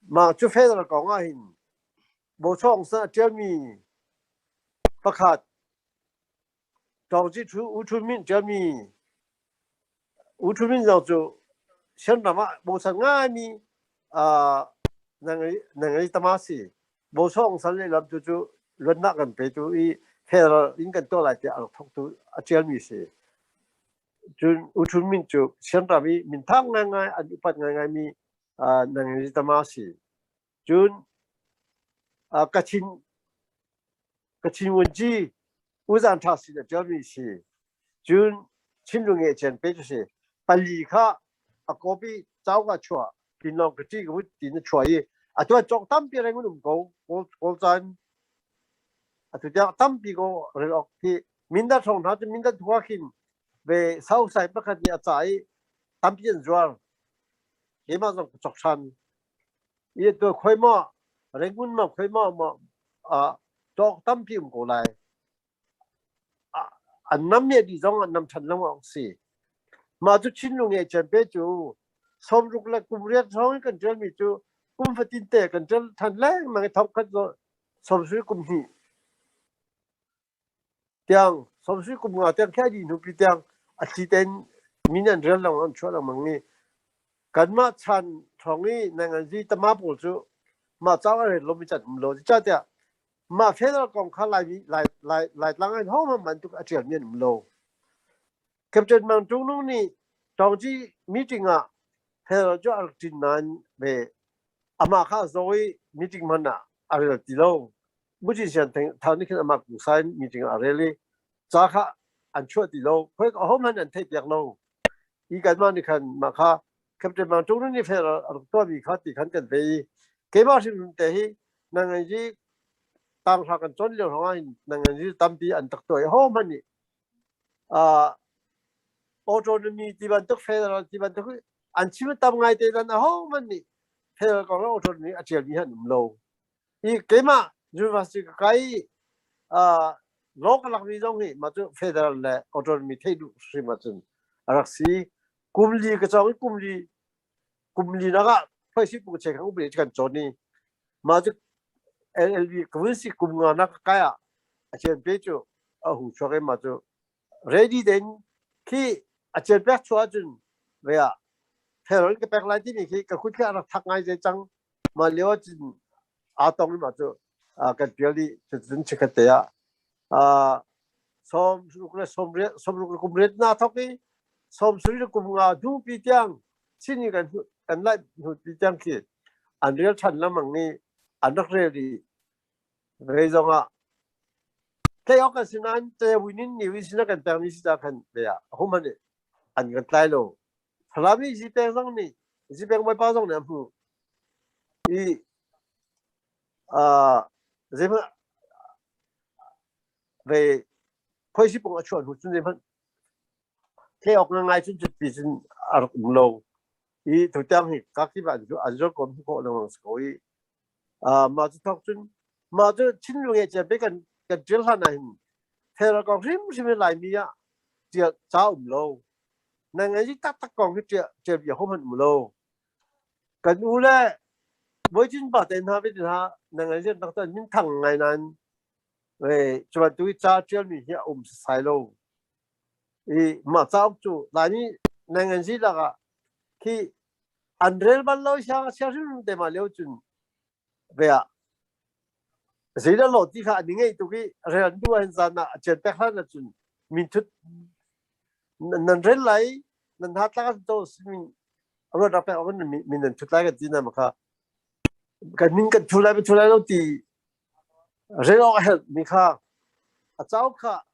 mà chú phải là講啊hình bộ trong sa chơi mi phát khát trong chỉ chú u chú min chơi mi u chú min rồi chú xem nào mà bộ sang ngay mi năng tâm asi bộ trong sa này làm chú luận nátกันไปchú ý phải là应该多来点通都chơi mi是chú u chú min chú xem nào mi min thang ngay anh bắt ngay mi năng tâm asi chun kachin vấn chi uzan thasi là cho mình xí chun chín lúc nghe chuyện bây giờ xí bali kha copy cháu cái chua bình long cái gì cũng tin chua ấy tôi chọn tâm bị này cũng không có chân tôi chọn tâm bị có rồi thì mình đã xong nó thì mình đã thua hin về sau sai bất cứ gì trái tâm bị rồi cái mà trong chọn chân ये तो खोई मा रेगुन मा खोई मा तो तम पी को लाए अन्नम ये दी जोंग अन्नम छन लंग औ सी मा जो छिन लुंग ए चन पे जो सोम रुक ला कुम रिया जोंग कन जल मी जो कुम फतिन ते कन जल थन ले मा के थप खत जो सोम सुई कुम ही त्यां सोम सुई कुम गा त्यां ख्या दी नु पी त्यां अची तेन मिनन रल लंग अन छो लंग मंगीกันมาชันทองนี้ในงานที่ตมาปูจูมาเจ้าอะไรลมจัดลมจัดเดียมาเฟดกองข้าลายตั้งให้ห้องมันทุกอาเจียนเนี่ยโลกับจนมันตรงนู้นนี่ตอนที่มีจริงเฟดจะอัดจินนั้นเบอามาข้าโซยมีจริงมันอะไรติโลบุจิเชียนทางนี้คืออามากุศลมีจริงอะไรเลยจ้าข้าอันชั่วติโลเพื่อห้องมันอันเทียบอย่างโลอีกันมานี่คันมาข้ากับจะมาตรงนี้เฟรตัวมีข้าติขันกันไปเกี่ยวกับสิ่งที่นั่งยี่ต่างชาติกันจนเรื่องของนั่งยี่ตั้มปีอันตักตัวห้องมันนี่ออโตนมีที่บันทึกเฟรที่บันทึกอันชิมตั้มไงแต่ละห้องมันนี่เฟรก็เราออโตนมีอาเจียนมีหันโลอีเกี่ยวกับยูนิเวอร์ซิตี้ใครโลกหลักวิจารณ์นี่มาจากเฟรและออโตนมีที่ดูสิมาจากรักษีกุมลีก็จะกุมลีนะก็เพื่อที่ผู้เชี่ยวชาญผู้บริการจอนี่มาจาก LLB กุมลีกุมงานนักกายอาจารย์เบจูหูช่วยมาจาก ready เด่นที่อาจารย์เบจูจนเวียเท่านั้นก็เป็นอะไรที่นี่คือก็คุณแค่เราทักไงจะจังมาเลี้ยวจนตรงนี้มาจากกันเดียวนี้จะจนเช็คเตียสมรุกกุมเรียนน่าทักนี้สมสุริกุมงาดูปีจังสิ่งกันไล่ดูปีจังคืออันเรียลชันละมังนี่อันนักเรียนเรื่องว่าแค่ยกกันสินั้นแต่วินินนี่วิสินะกันแต่ไม่สิจะกันเดียผมมันนี่อันกันไล่โลถ้าเราไม่สิเป็นสังนี่สิเป็นไม่ป้าสังเนี่ยผู้อีเรื่องเรื่องค่อยสิปุ่งชวนหุ่นเรื่องแค่ออกงานจนจุดปีจนอารมณ์ลงอีทุกอย่างที่กักที่บ้าน就按照คนที่เขาเรื่องสกุลมาจุดทุกจนมาจุดชิ้นลุงจะไปกันเจริญขนาดนี้เท่ากับริมริมไหลมีอ่ะเจ้าเจ้าอุ่มโลนั่งไงที่ตักกองที่เจ้าอยู่ห้องมันอุ่มโลกันอูเล่ mỗi chuyện bảo tên ha biết ha năng anh dân đặc biệt những thằng ngày nan về cho bạn tôi cha chơi mình hiện sai lâu mà sao chú là như năng anh gì là khi anh rèn ban lâu sang sang sinh để mà liêu chuyện về à gì đó lột đi khá những cái tụi cái rèn đua anh dân à chuyện bạc hơn là chuyện mình chút nên rèn lại nên hát lại đó mình rồi đặc biệt mình nên chút lại cái gì nào mà cái mình cái chút lại đâu thì rèn lại hết mình cháu các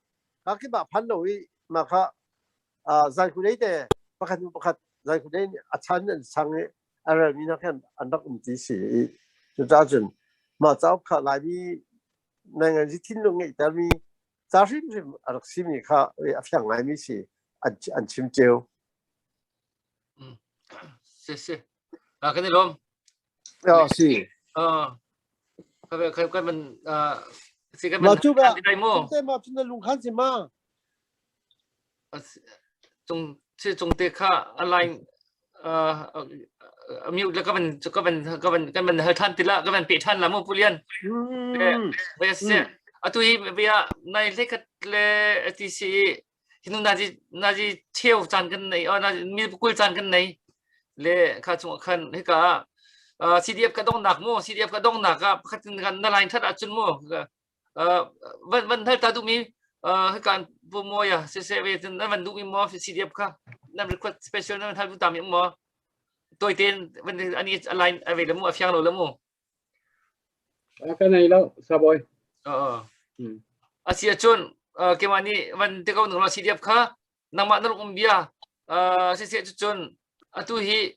cái bà phán lỗi mà giải quyết đấy để bắt giải quyết đấy chán nên sang cái rồi mình nói anh đọc chỉ sĩ cho gia đình mà cháu lại đi nên cái thiên long ấy tại vì gia đình thì ở xin mình phiền lại mình sĩ anh chim chiêu cái này luôn sĩ cái mình cái mà mình chú bà đây mua chúng ta mà chúng ta lùng khăn gì mà trong tê khá align miu là cái mình hơi than tila cái mình bị than là mua pulian bây giờ tôi bây giờ này lấy cái lấy thì hình na gì chiêu chan cái này na mi bukul chan cái này lấy khá chung khăn hết cả CDF cái đông nạc mua CDF cái đông nạc khát cái line thắt achun mua vẫn hơi ta tụi mi hết cả bộ mua à sẽ về nên vẫn tụi mi mua CDF cả nên request special nên thay tụi tạm những mua tôi tên vẫn anh ấy line về là mua phiang rồi là mua cái này đâu sao boy Asia chun cái mà ni vẫn tiêu cầu nó CDF cả nằm mà nó cũng bia sẽ chun tu hi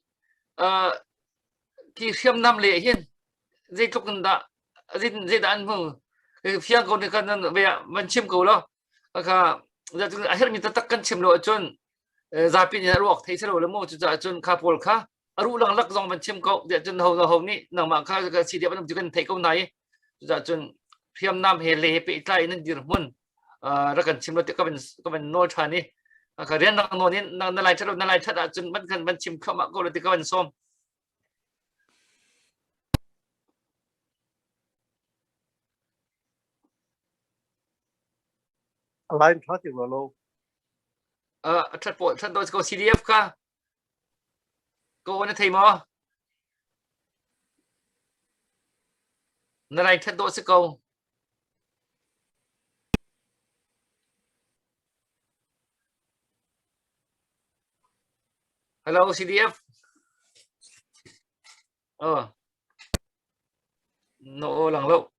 khi khiêm năm lệ hiên dây chúc đã dây đã ăn mừng phiang còn thì cần về mình chim cầu lo giờ chúng ta hết mình tất cả chim nội chun giả pin nhà ruột thấy sao là mua cho chun kapol kha aru lang lắc dòng mình chim cầu để chun hầu ni nằm mà kha cái chỉ để mình chỉ cần thấy câu này giờ chun khiêm năm hệ lệ bị tai nên dir mun ra cần chim nội thì các mình nói thà ni cái riêng năng nói năng lại chất đã chun mình chim không mà câu là thì các mình xóm line thoát được lâu thật tôi có CDF cả cô nó thấy mà nó lại thật tôi sẽ câu hello CDF nộ lằng lộ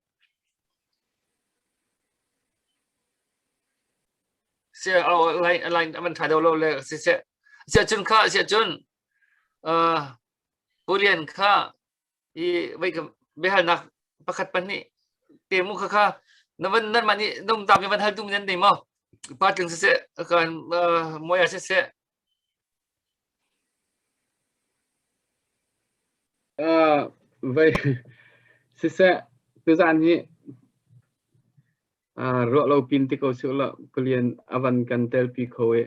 sẽ lại mình thay đầu lâu là sẽ chun khá sẽ chun Korean khá vậy cái bây giờ nạc bắt khát bắn đi tìm mua khá nó vẫn mà đi đông tạm cái vẫn hai tung nhân tìm mà bắt từng sẽ còn mỗi sẽ vậy sẽ từ gian nhỉ rõ lâu pin thì câu số là Korean avan kan tel pi khoe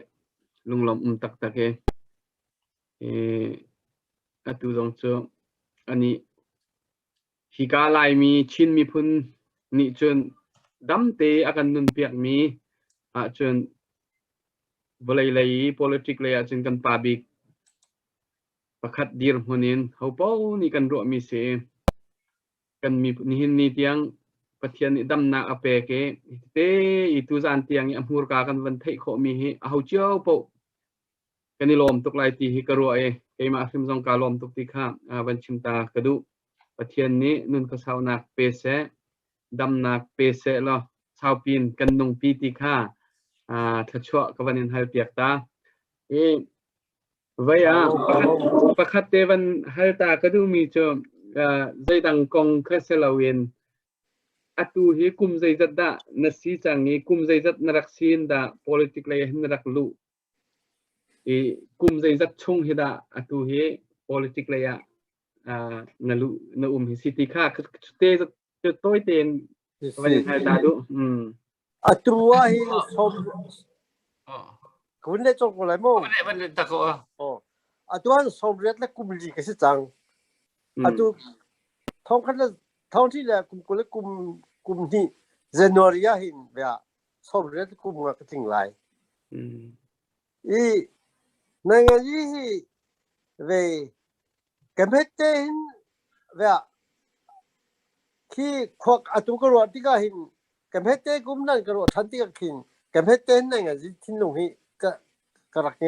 lung lom tak tak atu dong cho ani hika lai mi chin mi phun ni chun dam te akan nun piak mi chun volei lei politic le chun kan public pakhat dir hunin hopo ni kan ro mi se kan mi ni hin ni tiang pathian ni dam na ape ke te itu zan tiang ni amur ka kan van thei kho mi hi hau chiao po kani lom tuk lai ti hi ka ro ke ma phim jong ka lom tuk ti kha van chimta kadu pathian ni nun ka sau nak pe se dam nak pe se lo sau pin kan nung pi ti kha tha chwa ka van in hal piak ta vậy pakhat te van hal ta kadu mi cho dây đằng kong khaselawin atu hi kum zai zat da nasi changi kum zai zat narak sin da politic lai narak lu kum zai zat chung hi da atu hi politic lai na lu na hi city kha te toi ten van hal ta du atua hi som kun le chok ko lai mo vẫn ta có atua som ret la kum li ka si chang atu ท้องคันละท้องที่แหละกลุ่มกุลกลุ่มนี้เจนวารีหินเบียสอบเรียนกลุ่มก็ทิ้งไหลอีนั่งยี่เวกันเพชรเต็นเบียที่ขวักอตุกรวดที่ก็หินกันเพชรเต็นกลุ่มนั้นกรวดทันที่ก็หินกันเพชรเต็นนั่งยี่ทิ้งลงหิก็รักไง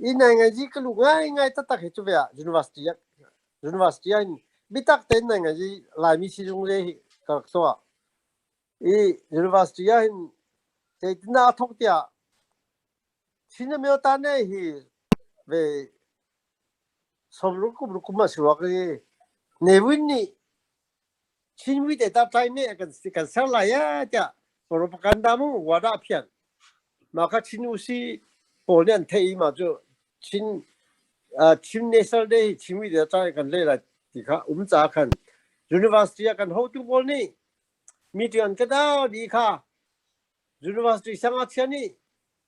อีนั่งยี่ก็ลูกง่ายตัดเหตุเบียuniversity bitak ten na nga ji lai mi si jung le ka so e university ya hin te na thok tia sin me ta ne hi ve som ru ku ma si wa ke ne win ni sin wi de ta tai ne kan sa la ya ja propaganda mu wa da pian ma ka sin u si po lian te ma jo sin ne sal de sin wi de ta kan le laที่ข้าจ่าขัน University กันhow to บอลนี่มีเดือนก็ได้ดีค่ะ University สังอาเชียนี่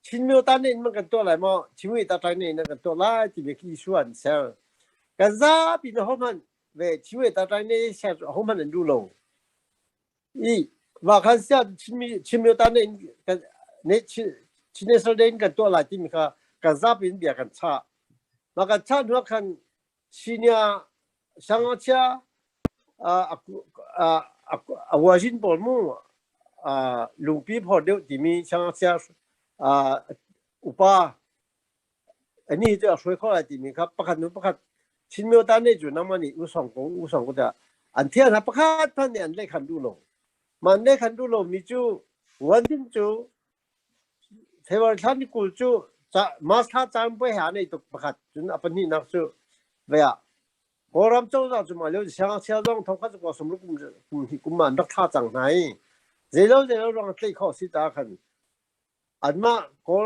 ชินเมียวตานี่มันกันตัวอะไรมั้งชิมวิตาใจนี่นั่นกันตัวไล่ที่มีกี่ส่วนเซลกันซาปีนห้องมันเวชิมวิตาใจนี่เซลห้องมันดูลงอีว่าขันเสียชิมเมียวตานี่กันเนี่ยชินเนสเดนกันตัวอะไรที่มีค่ะกันซาปีนเบียกันชามากันชาดูขันชิเนีย上车我先保姆路边跑掉地面上车อุปาอันนี้จะช่วยเขาอะไรดีมั้ยครับประคันชิ้นเมียวตาเนี่ยอยู่น้ำมันนี่อุสองกูจะอันเทียนนะประคันท่านเนี่ยอันเล็กขันดูลงมันเล็กขันดูลงมีจู่วันที่จู่เทวดาท่านกูจู่จะมาสท่าจานไปหาในตุกประคันจนอัปนี้นักจู่เวียVaurawng Zuunthilจุมาเลี้ยวเชียงเชียงร้องทงข้าจะก็สมรู้กุมมันรักท่าจังไหนเจ้าร้องเลี้ยข้อสิตาขันอันมาก็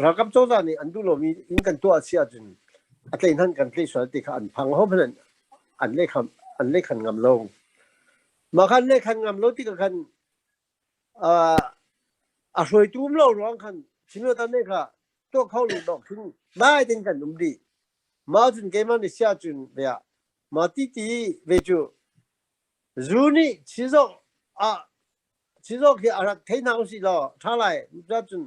รักกับโจทย์นี่อันดูโลมีอินกันตัวเสียจนอันเลี้ยท่านกันเลี้ยสวัสดิขันพังห้องนั้นอันเลี้ยขันงำลงมาขันเลี้ยขันงำลงที่กันช่วยตุ้มเราร้องขันชิมตอนนี้ค่ะตัวเขาหลุดดอกทิ้งได้จริงกันนุ่มดีมาจนเกมันเสียจนเบียมาตีเวจูรูนี่ชิโซคืออะไรเทนังสิล่ะท่าไรจะจน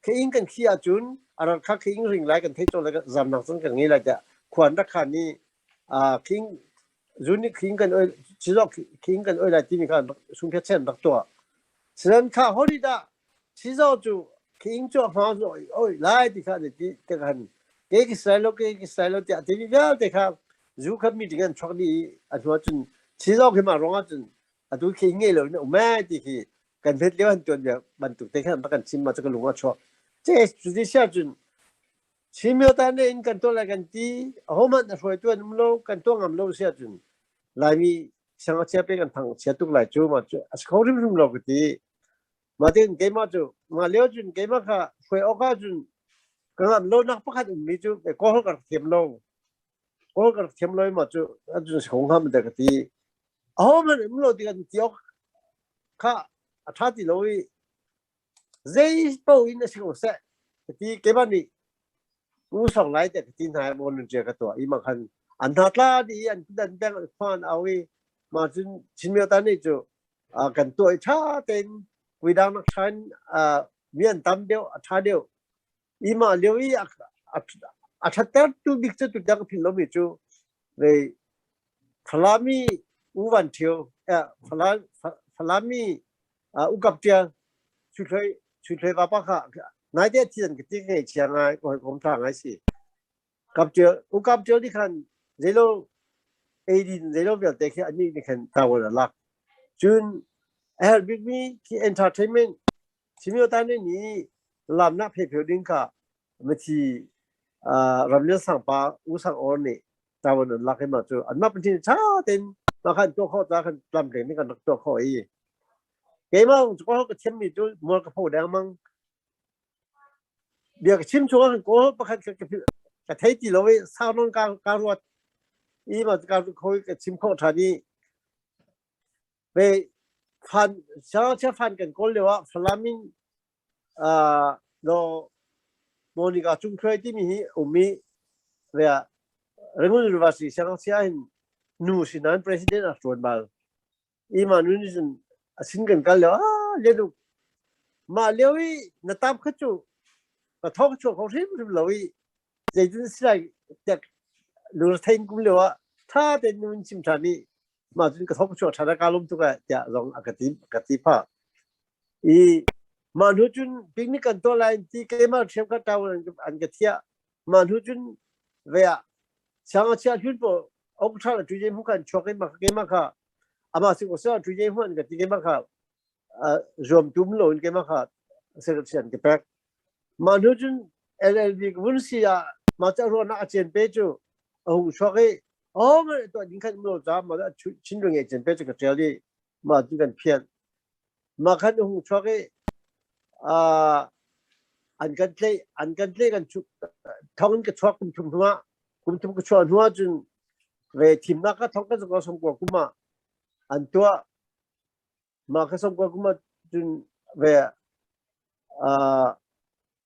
คืออิงกันขี้อาจุนอะไรข้าคืออิงริงไรกันเทจนแล้วก็จำนักสังกันงี้แหละจะควรรักขันนี่คิงรูนี่คิงกันชิโซคิงกันอะไรที่มีการสุ่มเพชรเช่นรักตัวฉะนั้นข้าฮอลิดาชิโซจูคิงจูฟ้าจูโอ้ยไล่ที่ข้าเนี่ยที่กันเกี่ยสไตล์เดียวที่เดียวเด็กครับยูคับมีดิ่งช็อกดีอันว่าจนชีโร่ขึ้นมาร้องจนอันดูขี้เงี้ยเลยเนี่ยแม่ที่คือกันเพชรเลี้ยงจนแบบบรรทุกเด็กขันประกันชิมมาจะก็ลงว่าช็อกเจ๊สุดที่เสียจนชิมเยอะตอนนี้อินกันตัวอะไรกันที่หัวมันช่วยตัวน้ำโลกันตัวงามโลเสียจนลายมีช่างเชียร์เป็นกันพังเชียร์ตุกหลายจูมาจูเขาเรื่องโลกที่มาถึงเกมมาจูมาเลี้ยวจนเกมมาค่ะช่วยออกจนก็งามโลนักประคันมีจูก็เขากับเทียมโลมาจูอันจุดของเขามันเด็กที่หัวมันโลที่กันที่ออกค่ะท่าที่โลยเจ๊ปูอินในสิ่งเสกที่เก็บอันนี้รู้สองไล่แต่ที่ไหนบนเจ้าตัวอีมันคันอันทัดลาดีอันดันแบงฟันเอาไว้มาจนชิมเมียตานี่จูกันตัวชาเต็นวิดานักชันเมียนตำเดียวชาเดียวอีมาเลี้ยวอีอัฐเตอร์ตูดิกซ์ตูดักพิลมิจูเลยฟลามีอุวันเทียวฟลามีอุกับเจียชุดเลยป้าค่ะนายเดียที่นั่นก็ที่ไงเชียงไงก็ให้ผมทางไงสิกับเจียอุกับเจียที่คันเจโลเจโลเบียดเด็กอันนี้นี่คันตาวน์ลักจุนบิ๊กมีที่เอนเตอร์เทนเมนต์ชิมิโอตานี่ลำนักเพลย์ดิ้งค่ะมาที่รำเลียงสังปาอุสังออนนี่ตาวน์ลักให้มาจูอันมาเป็นที่ชาเต็นมาคันตัวเขาจะคันลำเพลงนี่กันตัวเขาเองเกมมันก็เขาก็เชื่อมมีจูมัวกับผู้แดงมั้งเดี๋ยวชิมชัวร์ก็ประคันกับเทติเลยสาวนนการวัดอีมันการคุยกับชิมโคทานี่ไปฟันชาวเชื่อฟันกันก็เลยว่าฟลามิงโนโมนิกาจุ่มเคยที่มีอุมีเวียเรื่องuniversity ช่างเชื่อเห็น nu si nan president a chuan bal i ma nu ni sin asin kan kal lo le du ma lewi na tam khachu ka thok chu ko rim rim lowi je din sai tek lu thein kum lewa tha de nun chim thani ma jin ka thok chu thara kalum tu ka ya rong akati pha i ma nu chun picnic kan to line ti ke ma chem ka taw an ka thia ma nu chun ve ya sang chia hyun po ông cha là chủ nhân không cần cho cái mà cả, mà sự của sao chủ nhân không cần cái mà cả, zoom túm lộn cái mà cả, sẽ được xem cái bạc, mà nếu như LLB vốn xí à, mà cho rồi nó tiền bê chú, ông cho cái, mà tôi nhìn thấy nhiều giá mà đã chính đường cái tiền bê chú cái chỗ đi, mà chỉ cần phiền, mà看ông cho cái, anh cần cái chú, thằng cái chỗ cũng cái chỗ hoa chun về team naka thong ka ko som ko kuma an to ma ka som ko kuma jun về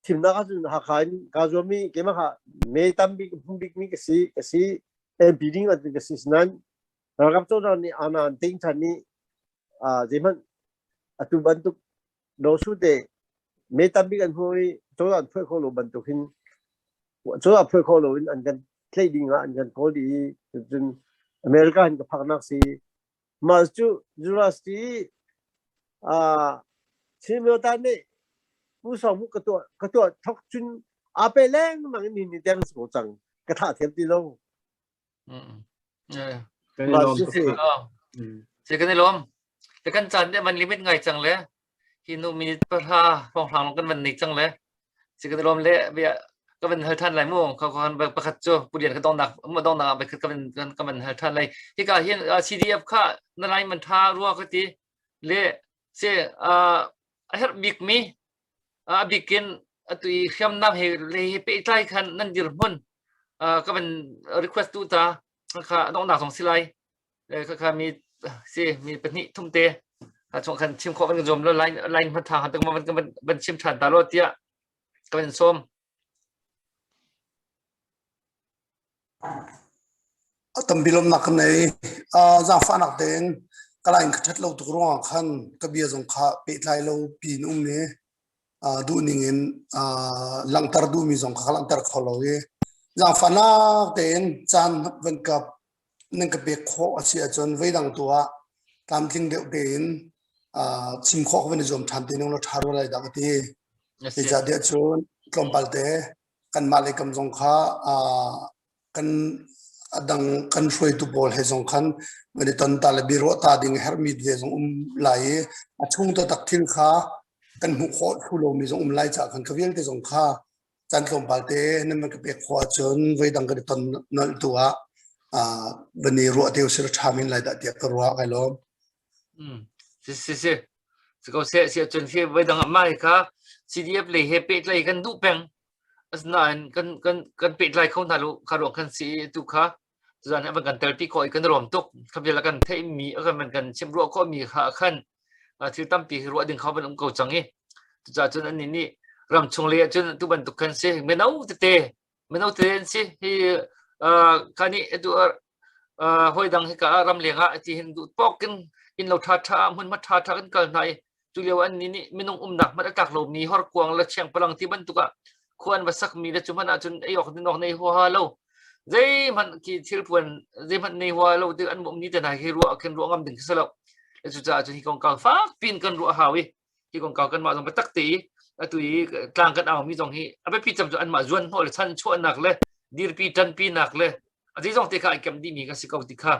team naka jun ha khain ka zomi ke ma kha me tam bi mi ke si bidding at ke si nan ra gap to ni ana ting thani jeman atu bantu do su de me tam bi kan hoi to an phoi kho lo bantu hin to a phoi kho lo in an kan trading an kan ko di jun America hin ka phaknak si mas chu university chimyo ta ne pu so mu ka to thok chun ape leng mang ni dang so chang ka tha them ti lo cái mà lom chứ gì chỉ cái này lom cái căn chắn để mình limit ngày chẳng lẽ khi nó mình bắt ha phong thang cái mình này chẳng lẽ chỉ cái lom lẽ bâyก็เป็นเฮทันหลายมู่เขาคนไปประคัตโจผู้เรียนก็ต้องหนักไม่ต้องหนักไปคือก็เป็นเฮทันเลยที่ก็เห็นCDF ค่ะนั่นไรมันท่ารัวก็ตีเละเสียเฮดบิ๊กมีบิ๊กกินตุยเข้มน้ำเฮเลยไปใกล้คันนั่นยืนพ้นก็เป็น request ตัวตาค่ะต้องหนักสองสิไลค่ะมีเสียมีเป็นนิทุ่มเตะช่วงคันชิมข้อมันก็จมแล้วไลน์มันทางแต่มันก็เป็นชิมชันตาโรเตียก็เป็นส้มtâm bilom nak nei za fa nak ten kalain khat lo tu ro khan ka bia jong kha pe tlai lo pin ne du ningin langtar du mi jong kha langtar kholo ye za fa na ten chan ven kap nang ka be kho asia chon ve dang tua tam thing de ten chim kho ven jom than te nong lo tharo lai da ti e ja de chon klompal te kan malekam jong kha kan adang kan shui tu bol he jong khan mani ton ta le biro ta ding hermit ve jong lai achung to tak thil kha kan mu kho thulo mi jong lai cha khan khavel te jong kha chan klom balte nem ka pe khwa chon ve dang ka ton nal tua bani ro te usir thamin lai da te ka ro ka lo siก็เสียจนที่ไว้ดังมาเลยครับ CDF เลยเฮเปตเลยกันดุแปงนั่นกันปิดไลน์เขาหนาลูคารวงกันสีตุกค่ะจุดนั้นมันกันเตอร์ปีก่อยกันรวมตุกคำเดียวกันเทมีมันกันเชื่อมรัวก็มีขาขั้นที่ตั้มปีรัวดึงเขาเป็นองค์เก่าจังงี้จุดนั้นนี่รำชงเลียจนตุบันตุกันสิไม่เอาเตะสิที่การนี้ตัวหอยดังให้กับรำเลียงอ่ะที่เห็นดูปอกกันอินเราท่ามันมาท่ากันกันไหนจุดเดียวอันนี้ไม่ต้องหนักมันอากาศลมนี้ฮอร์กวางและเชียงพลังที่บรรทุกควรมาสักมีแล้วจุมันอาจจะไอ้ออกในหัวเราเจ้มันกี่ทิลพวนเจ้มันในหัวเราเดี๋ยวอันมุมนี้แต่ไหนให้รัวกันรัวงำดึงขึ้นแล้วแล้วจุดอาจจะที่กองเก่าฟ้าปีนกันรัวหาวิที่กองเก่ากันมาตรงไปตักตีตุยกลางกันเอามีตรงนี้เอาไปปีจำจุอันมาจวนหัวเลยท่านชั่วหนักเลยดีร์ปีจันปีหนักเลยอันที่ตรงที่ข้าไอ้กำดีมีกันสิเก่าที่ข้า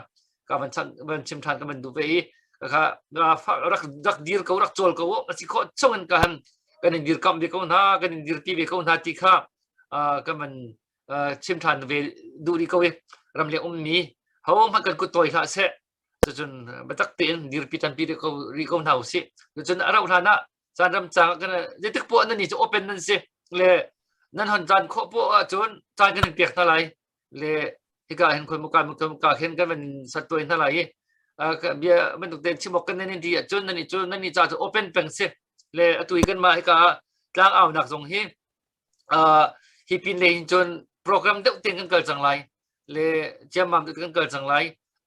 กับมันชิมทานกับมันดูไปข้ารักดีร์เขารักโจลเขาว่าสิเขาช่างกันกันดิร์คำดีเขาหน้ากันดิร์ทีวีเขาหน้าที่ข้าก็มันชิมทานเวดูดีเขาเวรำเลียงมีเขามันกันกุตัวอีกเสียจนมาตักเตียนดิร์ปีจันปีเขารีเขาหน้าสิจนเราท่านะจานรำจางกันจะตึกปวดนั่นนี่จะโอเปนนั่นสิเลยนั่นหันจานโคปวดจนจานกันเปียกเท่าไรเลยที่การเห็นคนมุกการเห็นกันมันสัตว์ตัวเท่าไรเบียมันถูกเดินชิมกันนั่นดีจนนั่นนี่จะโอเปนเป็นสิเลยตุยกันมาให้กับกลางเอาหนักส่งให้ฮิปินเลยจนโปรแกรมเด็กเตียนกันเกิดจังไรเลยเจ้ามันเด็กกันเกิดจังไร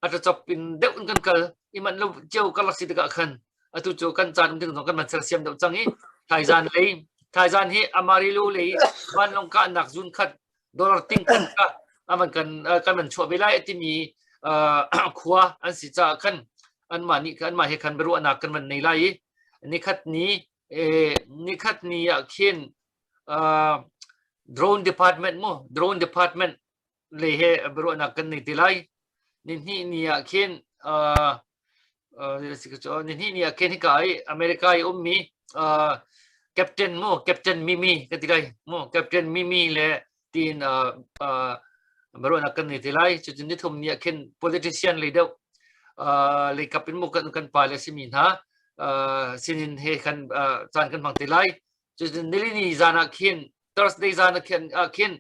at chop in deuh kan kal iman lo cheu kalak si ka khan atu chu kan chan ding zong kan man sel siam deuh changi Thailand hi amarilu le ban long ka nak zun khat dollar ting khat ka aman kan man chua belai atimi khua an si cha khan an ma he khan beru anak kan man nei lai ni khat ni ya khin drone department le he beru anak kan nei tilai ni ya khin ni ya khin kai America ummi Captain Mimi ketilai Captain Mimi le tin baru nak kan ni tilai chu ni thum ni khen politician le deuh le kapin mu kan pale simin ha sinin he kan chan kan mang tilai chu nili ni zana khen Thursday zana khen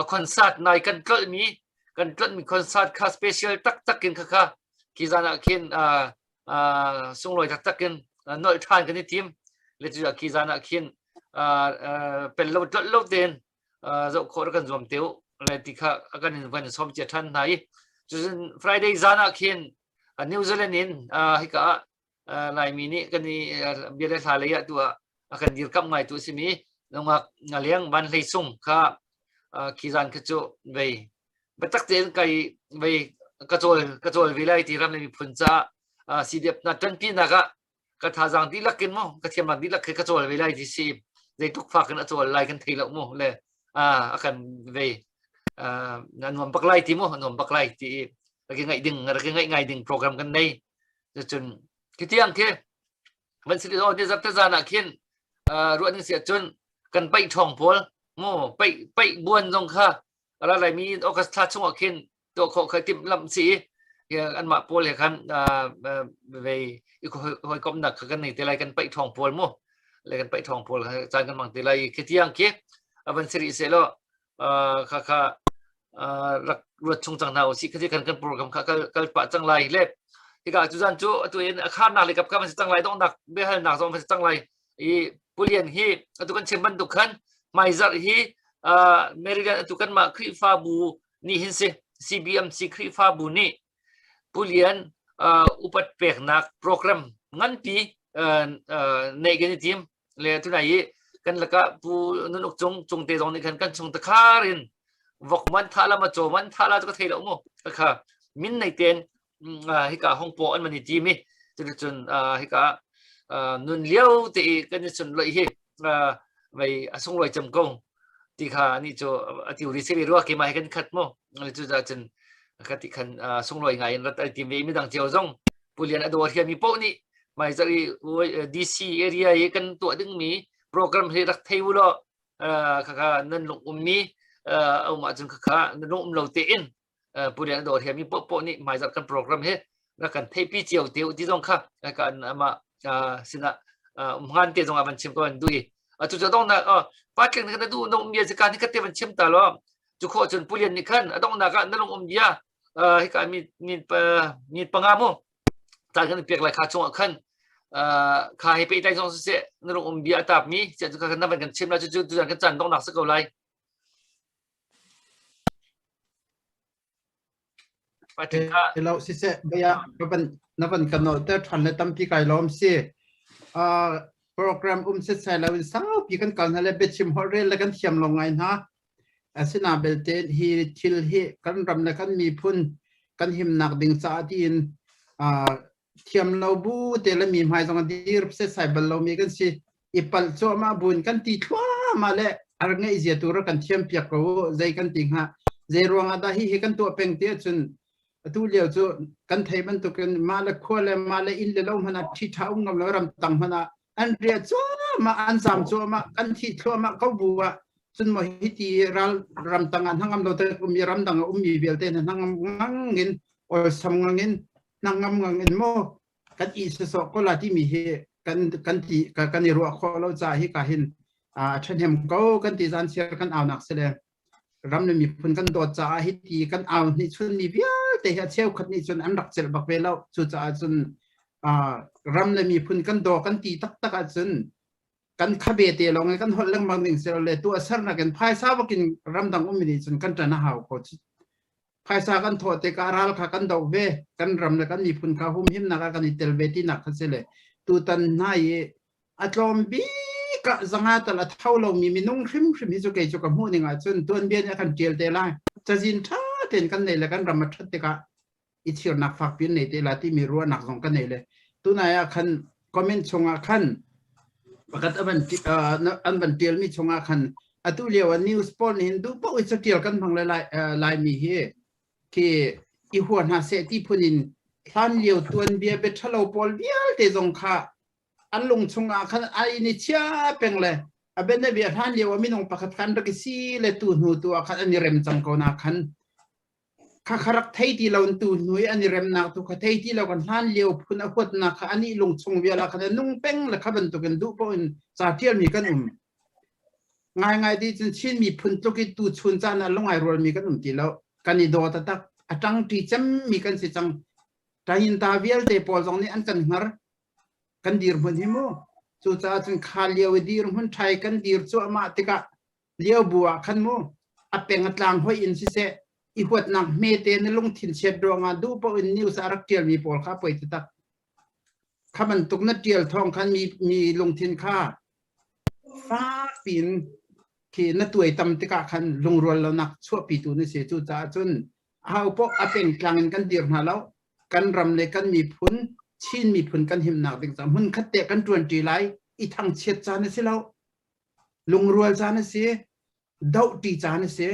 concert nai kan tlot mi concert kha special tak kin kha ki zana khen sungloi tak kin noi than kan ni team le chu ki zana khen pen lo den zo khor kan zom teu le ti kha kan in van som che than nai chu Friday zana khen New Zealand in hi ka lai mi ni kan ni bia tha le ya tu akan dir kam ngai tu simi longa ngaliang ban lei sung kha ki zan kha chu vei batak ten kai vei ka chol vilai ti ram le mi phun cha CDF na tan pi na ka tha jang di lakin mo ka thiam di lak ka chol vilai ti si dei tuk fa kan chol lai kan thei lo mo le akan vei nom baklai ti mo nom baklai ti lagi ngai ding program kan nei chun kitiang ke man si do de zap ta jana khin ruan ni sia chun kan pai thong pol mo pai buan jong kha ala lai mi orchestra chung khin to kho khai tim lam si an ma pol he khan ve hoi kom nak kan nei te lai kan pai thong pol mo le kan pai thong pol chan kan mang te lai kitiang ke avan siri se lo kha rak ruat chung chang nau si khati kan program kha kal pa chang lai le tika chu jan chu tu in khan na le kap ka chang lai dong nak be hal nak zong chang lai i pulian hi tu kan chemban tu khan mai zar hi meridian tu kan ma khri fa bu ni hin se CBMC khri fa bu ni pulian upat pek nak program ngan pi nei gen team le tu nai kan laka pu nunuk chung te dong ni kan chung ta kharin vok man thala ma cho man thala to thei lo mo kha min nei ten hi ka hong po an mani ti mi chun hi ka nun liao te kan chun loi hi vai asung loi cham kong ti kha ni cho ati ri se ro ke mai kan khat mo le chu da chun khati khan sung loi ngai rat ti mi mi dang cheu zong pulian ado hiam mi po ni mai zari DC area ye kan to ding mi program hi rak thei lo kha nan lung mi ông mà chúng khá nôm lâu tiền pulian đồ thì mi po ni mai giặc kan program he na kan thei pi chiu tiu ti jong kha kan ama sina ngan te jong avan chim ko an dui chu cho dong na pa ken kan du no mi je kan ka te van chim ta lo chu kho chun pulian ni khan dong na ka nalong dia hi ka mi pangamo ta kan pek lai kha chung khan kha he pe tai jong se nalong dia tap mi se chu kan na van kan chim la chu kan chan dong nak se ko laiเราสิเสบยาเป็นนับเป็นกันโนเตอร์ทันเลยตั้มพี่ไก่ล้อมเสียโปรแกรมเสร็จใส่แล้วสาวพี่กันกันอะไรเบชิมฮอร์เรลแล้วกันเทียมลงไงนะสินาเบลเตนฮีทิลฮีกันรำแล้วกันมีพุ่นกันหิมหนักดิ่งซาดีนเทียมเราบูเตลมีหมายตรงที่เสร็จใส่เบลเรามีกันสิอีปัลโซมาบุญกันตีทั่วมาเลยอะไรเงี้ยเสียตัวกันเทียมเปียกเราใจกันติงฮะใจรวงอะไรฮีกันตัวเป็นเตี้ยจนtu liều cho kan thei ban to kan mala khole mala in le lo hana thi thau ngam lo ram tang hana an ria cho ma an sam cho ma kan thi thlo ma ka buwa chun mo hi ti ram tang an hangam lo te mi ram tang mi bel te na hangam ngin o sam ngin nangam ngin mo kan i so ko la ti mi he kan ti kan ri ro kho lo cha hi ka hin then hem ko kan ti jan sia kan aw nak se le ram ne mi phun kan do cha hi ti kan aw ni chun ni bia te ha cheu khat ni chun an rak chel bak ve lo chu cha chun ram ne mi phun kan do kan ti tak tak a chun kan khabe te long kan hol lang mang ning sel le tu asar na kan phai sa bakin ram dang ni chun kan ta na haw ko ภายสากันโทษแต่การาลขากันดอกเวกันรำเลยกันมีพุนขาหุ่มหิมนักกันอิเตลเวตินักกันเสเลยตูตันนายอัตลอมบีกะสังหาตละเท่าเรามีนุ่งคริมฮิสุเกจุกับหูนี่งาจนตัวเบียนกันเจียลเตล่าจะจินท่าเต็นกันในเลยกันรำมาทัดเตกะอิเชียนักฝักพินในเตล่าที่มีรัวหนักสองกันในเลยตัวนายคันคอมเมนต์ชงอาคันประกาศอันบันเตียลมีชงอาคันอตุเลียวนิวส์ปอนเห็นดูพวกอิสเกียลกันพังลายมีเฮที่อีหัวหาเสติพุนินท่านเลียวตัวเบียเบทเราปอลเบียเตจงค่ะอันลงชงอาคันไอนิเชียเป็นเลยอเบนเบียท่านเลียวมีนงประกาศกันรักษีเลตูนหูตัวคันอันนี้เริ่มจังกอนาคันข้าคารักไทยที่เราตูนหุยอันนี้เริ่มนักตุกไทยที่เรากันท่านเลียวพุนอวดนักอันนี้ลงชงเบียละคันนุ่งเป้งละคันตุกันดูปอนซาเทียมีกันง่ายที่จนชินมีพุนตุกิตูชุนจานะลงไอรอลมีกันที่แล้วกันนี่โดดตักจังที่จำมีกันสิจังทายินตาเวียลเตปอลจงนี้อันกันหากันดีร์พุนหิโมสุดท้ายจนขาเลียวดีร์พุนไทยกันดีร์ชัวมาติกะเลี้ยวบัวขันโมอเปงอัตลางหอยอินสิเซอีหัวนักเมเตนลงถิ่นเชดดวงดูปอินนิวสารักเทียลมีปอลข้าไปติตักข้ามันตุกนัดเทียลทองขันมีลงถิ่นข้าฟ้าปีนที่นัดตัวตำติกะขันลงรัวแล้วนักชั่วปีตูนี่เสียจุดจ้าจนเอาพวกอเป็นกลางกันเดียร์มาแล้วกันรำเลยกันมีพุนชินมีพุนกันหิมหนักเป็นสามหุ่นคัดเตะกันจวนจีไรอีทางเช็ดจานนี่สิแล้วลงรัวจานนี่เสียดาวตีจานนี่เสีย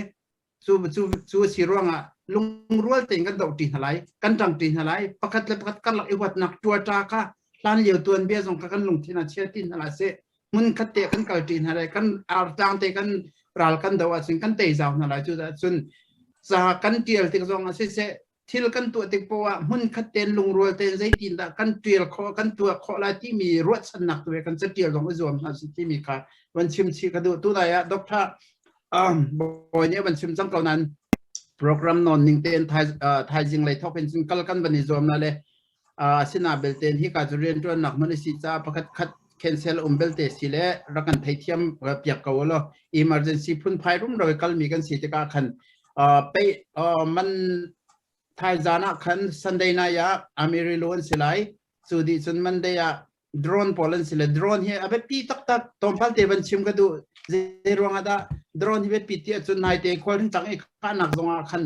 สู้สิร่วงอ่ะลงรัวเต็งกันดาวตีอะไรกันจังตีอะไรประคัดเลยประคัดกันหลักอีวัดหนักตัวจ้าค่ะล้านเหลียวตัวเบี้ยส่งกันลงที่น่าเชื่อตินอะไรเสียมันคัดเตะกันเกิดตีอะไรกันอาจางเตะกันรัลกันดาวสิ่งกันเตะจาวอะไรจุดจนสากันเตียลติกซองเสทิลกันตัวติกปัวหุ่นคัดเตนลงรัวเตนใจตินตะกันเตียลคอกันตัวคอลาที่มีรวดสนักตัวกันจะเตียลของส่วนที่มีค่ะวันชิมชีกระดูตัวไหนอะด็อกเตอร์บอยเนี่ยวันชิมจังเก่านั้นโปรแกรมนอนนิ่งเตนไทยจริงเลยทอกเป็นสิ่งกันกันบันนิจอมนั่นเลยสินาเบลเตนที่การจะเรียนตัวหนักมันสิจ้าประคัดcancel bil te sile rakan thaithiam piak ko lo emergency phun phai rum roi kal mi kan si te ka khan pe man thai jana khan sunday na ya amiri lon silai sudi sun monday ya drone polan sile drone he abe pi tak tom phal te ban chim ka du zero nga da drone hi be pi ti chun nai te khol chang e kha nak zonga khan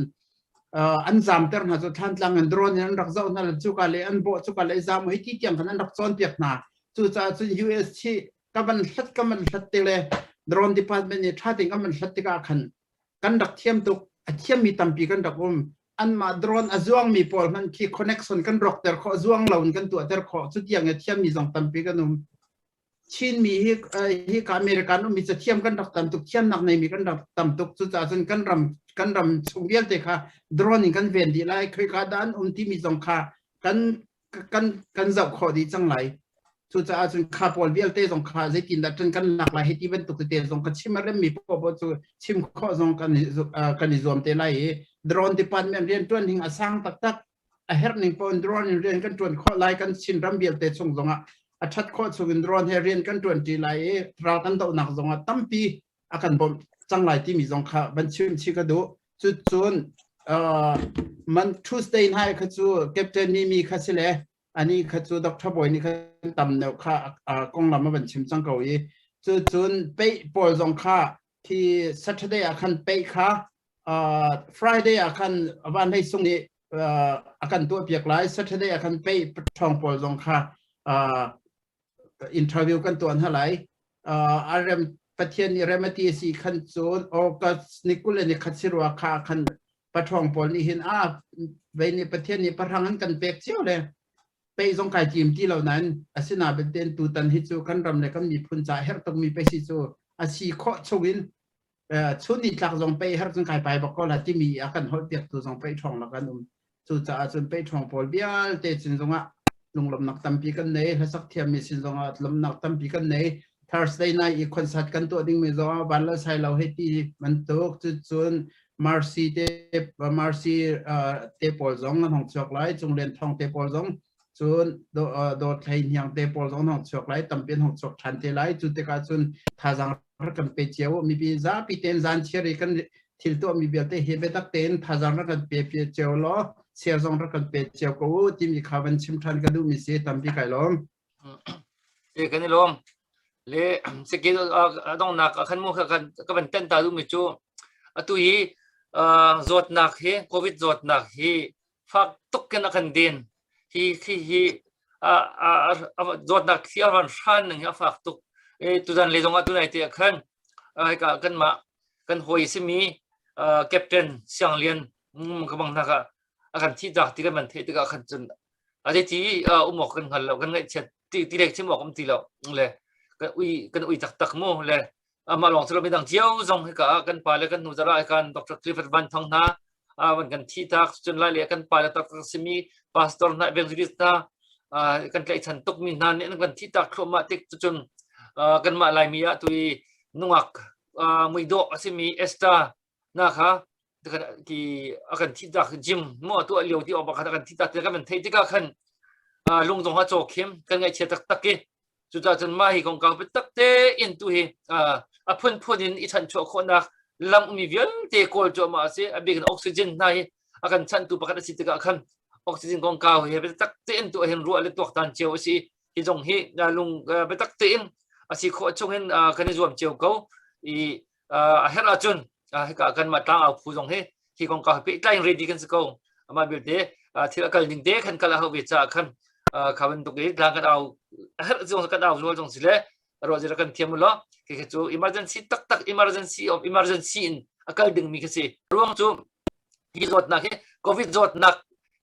an jam ter na zo than tlang an drone an rak zau na chu ka le an bo chu ka le jam hi ti tiang khan an rak chon piak naจุดจ้าจุด US ที่ก็มันชัดก็มันชัดเตเลยโดรนดีพาร์ตเมนต์เนี่ยชาติก็มันชัดติกาขันกันดักเทียมตุกเทียมมีตั้มปีกันดักอันมาโดรนอจ้วงมีพอลมันคีคอนเน็กชันกันรอกเตอร์ข้อจ้วงเหล่ากันตัวเตอร์ข้อจุดอย่างเทียมมีสองตั้มปีกันชินมีที่อเมริกันมีจะเทียมกันดักตั้มตุกเทียมหนักในมีกันดักตั้มตุกจุดจ้าจนกันรำชงเบียลเตค่ะโดรนนี่กันเวนดีไลเคยการด้านที่มีสองขากันจับข้อดีจังไรสุดท้ายจนข้าพอลเบียลเตะส่งข้าจะกินแต่จนกันหนักหลายที่เป็นตุกเตะส่งกันชิมอะไรมีพวกจุชิมข้อส่งกันนิยมเตะไรโดรนที่ปันเรียนตัวหนึ่งสร้างตักเฮร์นิ่งปอนโดรนเรียนกันตัวข้อไล่กันชิมรำเบียลเตะส่งชัดข้อส่งโดรนเรียนกันตัวที่ไรเรากันตัวหนักส่งตั้มปีอาการบอมจังไรที่มีส่งข้าบัญชีชิกระดูจุดส่วนมัน Tuesday ให้คือจูเก็บเจนี่มีคาสิเลอันนี้คือจูดอกทับบอยนี่คือตำแนวค่ากองลำมาเป็นชิมจังเกาหลีจุนไปปอยสองค่าที่ Saturday อาคันไปค่าFriday อาคันวันให้ส่งนี้อาคันตัวเปียกหลาย Saturday อาคันไปทองปอยสองค่าอินเทอร์วิวกันตัวเท่าไหร่อารมณ์ประเทศนี้เรมตีสีคันจูนออกัสนิคุเลนิคัสิรัวค่าคันปะทองปอยนี่เห็นเวนี่ประเทศนี้ประทังกันเปียกเชี่ยวเลยไปส่งขายจีมที่เหล่านั้นอาศินาเป็นเต้นตูตันฮิจูกันรำเลยก็มีพุนจ่าเฮร์ต้องมีไปซิจูอาชีข้อชวินชุดนี้หลักส่งไปเฮร์ส่งขายไปบอกก็ละที่มีอาการหดเปียกตัวส่งไปทองแล้วกันจูจ่าจนไปทองปอลเบียลเตจินส่งลงลำนักตั้มปีกันเนยให้สักเทียมมีสินส่งลำนักตั้มปีกันเนย Thursday night อีกคอนเสิร์ตกันตัวดิ้งมีส่งวันละใช้เราให้ที่มันตกจุดมาร์ซีเตปอลส่งห้องจอกไลจงเรียนทองเตปอลส่งส่วนโดดไทยยังเตปอลส่งห้องจอกไลตั้มเป็นห้องจอกทันเตไลจุดเตกาส่วนท่าจังรักกันไปเจียวมีปีจ้าปีเต็นจานเชียร์กัน ทิลตัวมีเบียเตเฮเบตักเตนทาจารรักันเปียเปียเจียวล้อเสียจงรักันเปียเจียวกูที่มีข่าววันชิมทันกระดูมีเสียตามพี่ไก่ล้อมกันนี่ลมเลสกิลต้องหนักขันมุขกันก็เป็นเต้นตาดูมิจูตุยจดหนักเฮโควิดจดหนักเฮฟักตุกกันกันดินฮีจดหนักที่วันชันหนึ่งฟักตุกตุจันเลยตรงตุไหนที่ขันกันมากันหอยสิมีแคปเทนเสียงเลียนก็บางนักกันที่จากที่กันมันเทที่กันขันจนอะไรที่อุโมงค์กันหันเรากันไงเช่นที่เล็กที่หมอกกันที่เราเลยกันอุยตักโม่เลยมาลองสรุปเป็นดังเที่ยวจงให้กันไปแล้วกันหนูจะรายการดร.คลิฟฟอร์ดวันทองนาวันกันที่ทักจนไล่เลี้ยกันไปแล้วตักสมีพาสตอร์นักเบงซิริสตากันไกลฉันตกมีนานเนี่ยกันที่ทักครมาติกจนกันมาลายมีอะตุยนุ่งมือโดสมีเอสตานะคะที่กันที่ทักจิมมั่วตัวเลี้ยวที่ออกมากันที่ทักแต่กันมันเทที่กันลุงจงฮัจโจเข้มกันไงเชื่อตักจุดจนมาให้ของเขาไปตักเตอินตุเฮพุ่นอินอีฉันโชว์คนนักลำมีเวียนเตะโกลจอมาเสียเบกันออกซิเจนในกันฉันตัวประกันสิทธิ์กันออกซิเจนของเขาเฮไปตักเตอินตัวเห็นรัวเลยตัวตันเจียวสิที่จงเฮลุงไปตักเตอินสิโคจงเห็นกันในรวมเจียวเขาเฮราจุนให้กันมาตั้งเอาผู้จงเฮที่ของเขาไปใกล้เรดีกันสักเขามาเบียดเดที่กันยิงเดกันกันละเขาเวชกันเขาเป็นตัวเองหลังกันเอาจงกันเอารัวจงสิเลยรัวจะกันเทียมล้อคือจู่ emergency ตัก emergency of emergency in อาการดึงมีกันสิรวมจู่ที่จดหนักโควิดจดหนัก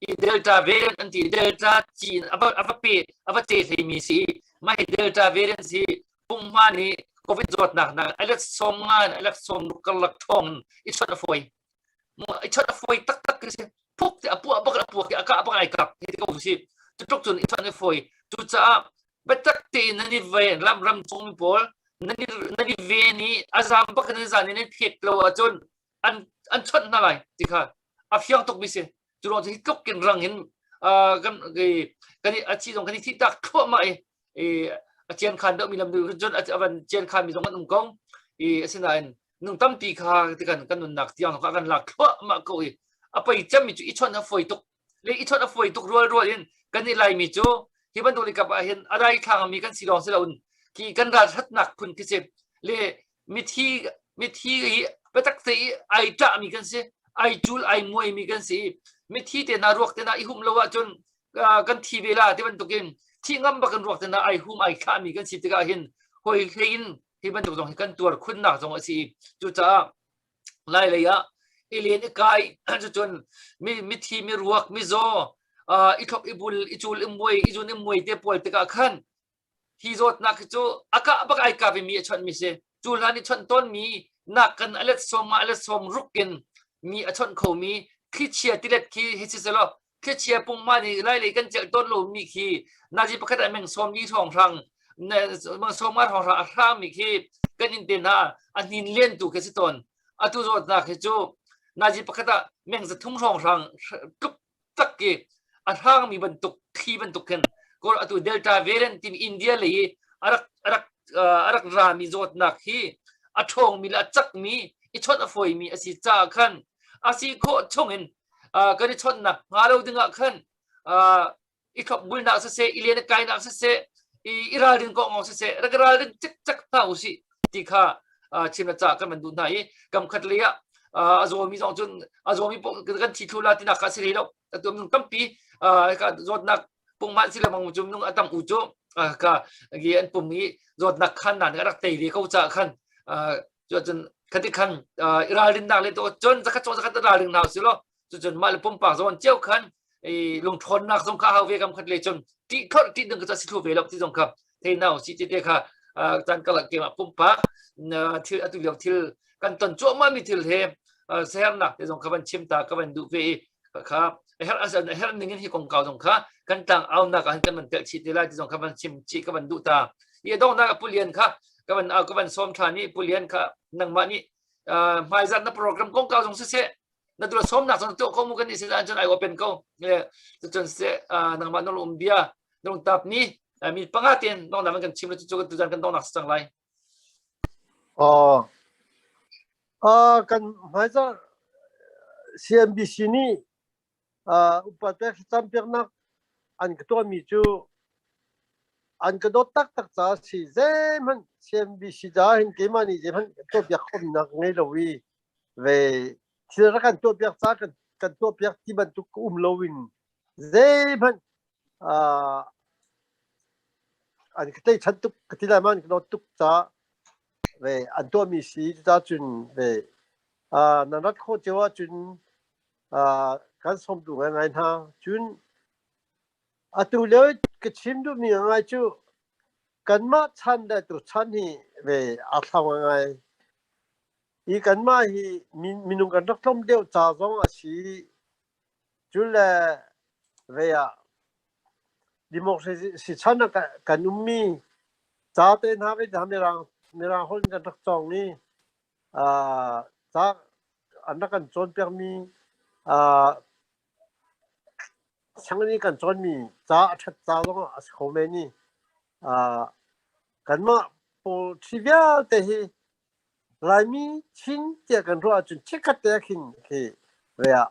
อีเดลต้าเวรียนต์อันที่เดลต้าจีนอัปเตะที่มีสิไม่เดลต้าเวรียนต์สิปุ่มมานี่โควิดจดหนักไอ้เล็กสมงานไอ้เล็กสมลูกหลักทองอีช็อตฟอยอีช็อตฟอยตักกันสิพวกที่พวกที่อาการอะไรกับที่เขาสิจุดจุดอีช็อตฟอยจุดจ้าไปตักตีนั่นนี่เวนรำทงมีพอลนั่นเวนี่อาจารย์บักนี่จานี่เพียกเราจนอันชดนั่นไรที่ค่ะอาฟิยังตกมิเสจุดที่ตกกินรังเห็นกันอาชีพของกันที่ตักทั่วมาอาเจียนขันเดิมมีลำดูจนอาเจียนขันมีสองคนนุ่งกงสิ่งนั้นนุ่งตั้มตีค่ะที่กันนุ่งหนักที่ยังกันหลักทั่วมาก็ไปจำมีจุดอีชนฝอยตกเลยอีชนฝอยตกรัวเห็นกันนี่ไรมีจุดที่บรรทุกกับเห็นอะไรทางมีกันสีรองสีเหลืองที่กันราชัดหนักคุณที่เจ็บเลยมิทีไปตักเตะไอจ่ามีกันสิไอจูลไอมวยมีกันสิมิทีเตน่ารวกเตน่าอีหุ่มเลวจนกันทีเวลาที่บรรทุกเองที่งั้นบักกันรวกเตน่าไอหุ่มไอข้ามีกันสิที่ก็เห็นหอยเห็นที่บรรทุกตรงกันตัวคุณหนักตรงสิจุดจ้าไล่เลยอะเอเลียนกายจนมิทีมีรวกมีโซอีทบอีบุลอีจูลอีมวยอีจูลอีมวยเตปอลที่ก็ขันที่จดนักจู่อากาบักไอกาเปมีชนมีเสจูลานิชนต้นมีนักกันอเลสสมรุกกินมีชนเขามีคิดเชียติเล็ดคีฮิซิเซลคิดเชียปุ่งมานี่ไล่เลยกันจากต้นลมมีคีนาจิปกติแมงสมยี่ทองรังเนี่ยมันสมมาทองรังร่างมีคีกันอินเดียนาอันนี้เลี้ยนตัวคิดต้นอัตุจดนักจู่นาจิปกติแมงจะทุ่งทองรังตุกตักกีอันร่างมีบรรทุกที่บรรทุกกันก็อัตุเดลต้าเวรียนต์ที่อินเดียเลยอารักรามีจดนักฮีอัทองมีละจักมีอิชอนอฟอยมีอาศิจ้าขันอาศิโคชงเงินก็ได้ชนนักงาเราดึงขันอีขบุลนักเสอิเลียนกายนักเสอีราลินก็งอเสรักราลินจักเท่าสิที่ข้าชิมละจ้ากันมันดูไหนกำขัดเลียอาโจมีสองจนอาโจมีกันที่ทุลาที่นักสิริแล้วตัวมึงตั้มปีก็จดนักปุ่งมันสิละมังจุ่มนุ่งอัตมอุจุก็เกี่ยนปุ่มนี้จดนักขันนั่นก็รักเตยดีเขาจะขันจนคันที่ขันราลินนักเลยตัวจนจะขัดราลินนักสิละจนมาเลยปุ่มปากจนเจ้าขันลงทนนักสงข้าวเวกำขัดเลยจนที่เขาที่ดึงก็จะสิทุเวลที่สงครับเทน่าสิเจค่ะจันกลักเกมปุ่มปากที่อัตุเลียวที่กันตนจ้วมามีที่เทเสียหนักที่สงครับมันชิมตากับมันดูเวครับเฮร์นึงที่ของเก่าสงค่ะกันต่างเอาหนักกันมันเตะชิดได้ที่สงครับมันชิมชีกับมันดูตายี่ต้องนักผู้เรียนค่ะกับมันซ้อมทานี่ผู้เรียนค่ะนังมานี่ไม่จัดนักโปรแกรมของเก่าสงเสียนักตัวซ้อมหนักสงตัวข้อมูลกันนี่เสียจนไอ้ว่าเป็นเขาเนี่ยจนเสียนังมาน้องอุมเบียน้องตับนี่มีปังอาเตียนน้องนั้นมันกันชิมแล้วจุดกันต้องหนักสังไร kan mai za CNBC ni upatek champion an to mi chu an ka do tak tak cha si zeman CNBC da hin ke mani zeman to bia khom na ngai lo wi ve thira kan to bia cha kan to bia ti ban tu lo win zeman an ka tai chan tu ka ti da man ka tu cha ve an to mi si cha chun ve na rat kho chewa chun kan som du ngai ha chun atu le ke chim du mi ngai chu kan ma chan da tu chan hi ve a thang ngai i kan ma hi minung kan rak thom deu cha zong a si chu le ve ya democracy si chan kan ummi cha te na ve da me rang hol kan rak chong ni cha an kan chon per mi 상은이 간 전미 자 찾자로 아스코메니 간마 보 치비아 때히 라미 진짜 간로 아주 체크되긴 그 왜야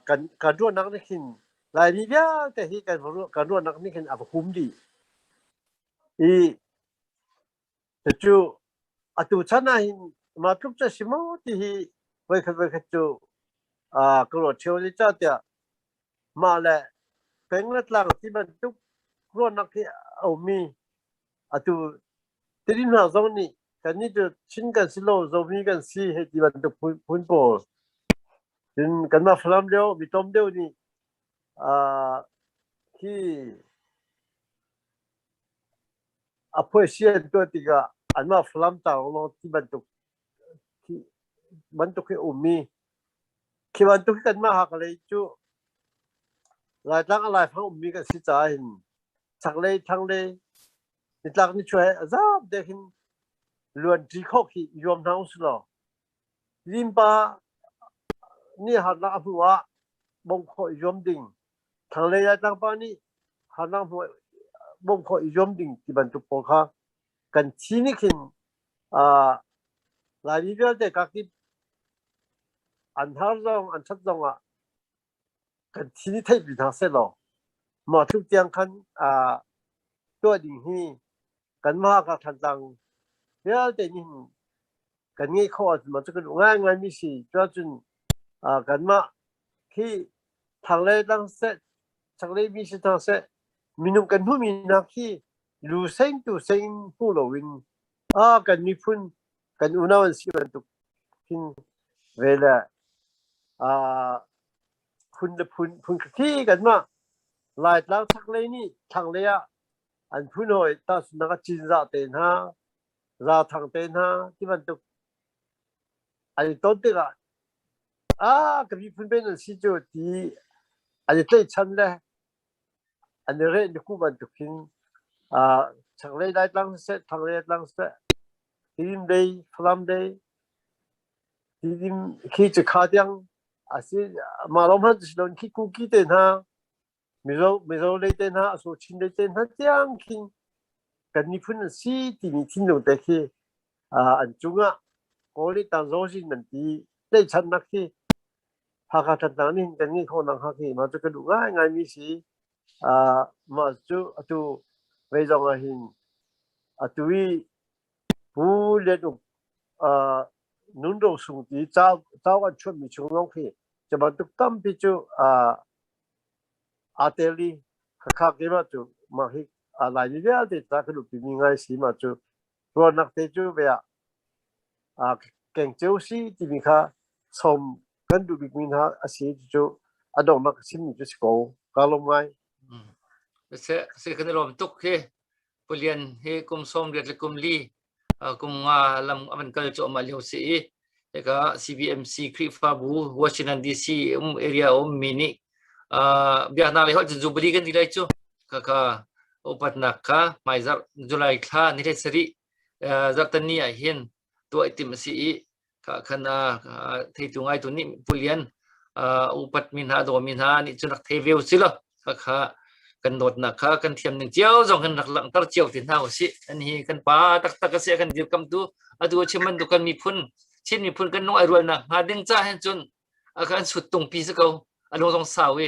간 간로 나그긴 라미비아 때히 간로 나그긴 아부 훔디 이 저 아주 차나hin 마tuk자 시모티 왜 그저 그로 치오리 짜대 mà là cái ngất làng thì mình chúc luôn nó cái ẩu mi tu thế đi nào giống ni cái ní được chín cái xí lô giống mi cái xí hay thì mình được phun bò nên cái mà phàm đeo bị tôm đeo ni khi phải xuyênตัวที่ก็อันมาฝรั่งต่างเราที่มันตุกให้อุ่มมีที่มันตุกกันมาหักเลยจู่หลายตั้งอะไรพังมีกันสิจ่าหินชักเลยทั้งเลยนี่ตั้งนี่ช่วยจ้าเด็กหินล้วนจีโคกียอมทั้งสุดแล้วริมป้านี่หันหน้าหัวบงคอยยอมดิ่งทั้งเลยตั้งป้านี่หันหน้าหัวบงคอยยอมดิ่งที่บรรทุกปอค่ะกันชีนี่หินหลายวิเดียวเด็กกักที่อันท้าจงอันชัดจงกันทีนี้ไทยบินทางเสร็จแล้วมาทุกเตียงคันตัวดิ่งฮีกันมากับทันตังเดี๋ยวเดี๋ยวนี้กันงี้เขาอาจจะมาจะกันง่ายมีสิจนกันมาที่ทางเลยตั้งเสร็จทางเลยมีสิทางเสร็จมีนุ่มกันผู้มีนักที่รู้เส้นตัวเส้นผู้หลวินกันมีพุ่นกันอุณหภูมิสิมันตุกินเวลาพุ่นขี้กันมาหลายแล้วทักเลยนี่ทางเลยอันพุ่นหอยตาสุนัขจีนราเต็นฮะราทางเต็นฮะที่มันตุกอันนี้ต้นเด็กก็มีพุ่นเป็นสิจุดที่อันนี้เต้ชันเลยอันนี้เรื่องคู่มันตุกินทางเลยได้ตั้งเสร็จทางเลยตั้งเสร็จทีมเดย์ฟลัมเดย์ทีมขี้จะขาดยังสิมาลองหัดสิลองขี้คุกกี้เต้นฮะไม่รู้เลยเต้นฮะสุชินเลยเต้นฮะจังคิงกันนี่พุ่นสิที่มีทิ้งลงแต่ขี้อันจุงก็เลยตั้งโจทย์มันที่ได้ชันนักขี้หากทันตานี่กันนี่คนนักฮักขี้มาจะกระดูกง่ายมีสิมาจู่ไปจงอาหินจู่ผู้เลี้ยงนุ่นโดสุงที่เจ้ากันชวนมีชงน้องขี้จะมาตุกตั้มพิจูอาเตลีข้าเกี่ยวจู่มาฮิอะไรนี่เดียวที่ตากระดูกปีนี้ง่ายสิมาจู่รอนักเตจูเบียเก่งเจ้าสิที่มีข้าสมกันดูบิกมินฮะอาศัยจู่อดองนักสิมีจุดสกอการลงไงเสกันรวมตุกเฮปเลียนเฮกุมสมเรียดกุมลีกุมลำมันก็จะมาเลี้ยวสีแล้วก็ CBMC คริฟาบูวอชิงตันดีซีเอเรียมินิเบียร์นาเลยเขาจะจูบลีกันดีเลยจู่ก็อุปนักค่ะไม่จับจุลัยค่ะนิเทศสรีจับตันนี่เห็นตัวไอติมสีค่ะขณะที่ตรงไอตัวนี้ปุเลียนอุปมินหาโดมินหานี่จุนักเทวิวสิล่ะค่ะ กันโดดนักข้ากันเทียมหนึ่งเจียวจงกันหลักหลังตัดเจียวถึงเท้าสิอันนี้กันป้าตักก็เสียกันเดียวกันตัวดูชิมันดูกันมีพุ่นชินมีพุ่นกันน้อยรวยนักหาดึงจ้าเห็นจนกันสุดตรงปีสักเอาลงตรงสาว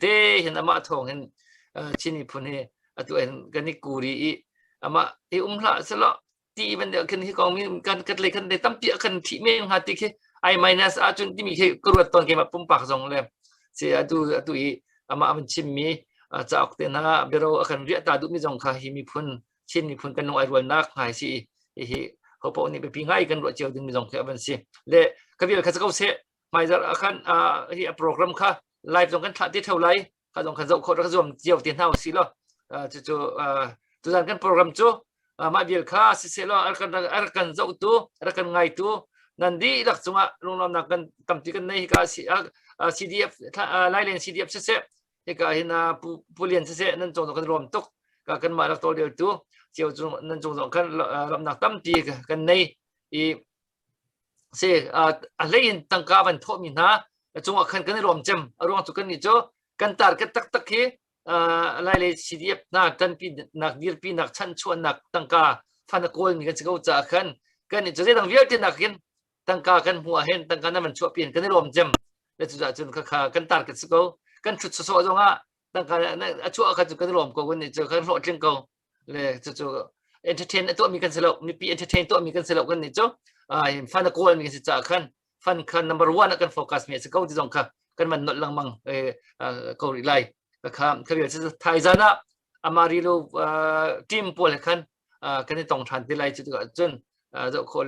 เต้เห็นอามาทองเห็นชินมีพุ่นตัวเห็นกันนี่กูรีอามาละสละตีมันเดียวกันที่กองมีกันกันเลยกันได้ตั้มเปียกันที่เมืองหาติเคไอไมนัสจนที่มีกรวดตอนเกมปุ่มปากสองเลยเสียดูอามามันชิมมีจะออกเตนะเบโรอาการเรียตาดุมิจงค่ะฮิมีพุ่นชินมีพุ่นกันน้อยรวยนักหายสิเขาพวกนี้ไปพิงให้กันรวดเจียวดึงมิจงค่ะบันสิเละก็เบียร์ข้าจะเขาเสียไม่จะอาการโปรแกรมค่ะไลฟ์ตรงกันทัดที่เท่าไรข้าตรงกันจะคนก็จะเจียวเตียนเท่าสิล่ะจู่ตัวนั้นกันโปรแกรมจู่มาเบียร์ข้าสิล่ะอาการจะตัวอาการไงตัวนั่นดีหลักจังหวะลงน้ำหนักกันตั้มที่กันในก็CDF ไล่เล่น CDF เสียก็เห็นผู้เรียนเสียนั่นจงกันรวมตุกกันมาแล้วตัวเดียวตัวเจียวจงนั่นจงกันลำหนักตั้มตีกันในเสียอะไรตั้งกาวันทมินะจงกันรวมจำรวมตุกันนี่จ้กันตากันตักเฮไล่เล่น CDF นักตันปีนักดีร์ปีนักชั้นชวนนักตั้งกาฟันโกลมีกันจะเข้าใจกันนี่จะได้ตั้งเวียดนักเห็นตั้งกากันหัวเห็นตั้งกันนั้นมันชั่วเปลี่ยนกันรวมจำแล้วจนกันตากันสกกันชุดสวยๆตรงตั้งกันชั่วกันจุกันรวมกันนี่เจอกันโหลดจึงกันเลยจู่เอนเตอร์เทนตัวมีกันสลับมีปีเอนเตอร์เทนตัวมีกันสลับกันนี่จ้ฟันโกลมีกันจะกันฟันคัน number 1กันโฟกัสมีสกที่ตรงกันมันนดลังมังเกาหลีไล่ก็เรียกจะไทยจานะอามาริโลทีมพวกกันที่ตรงทันที่ไล่จุดจนจะคน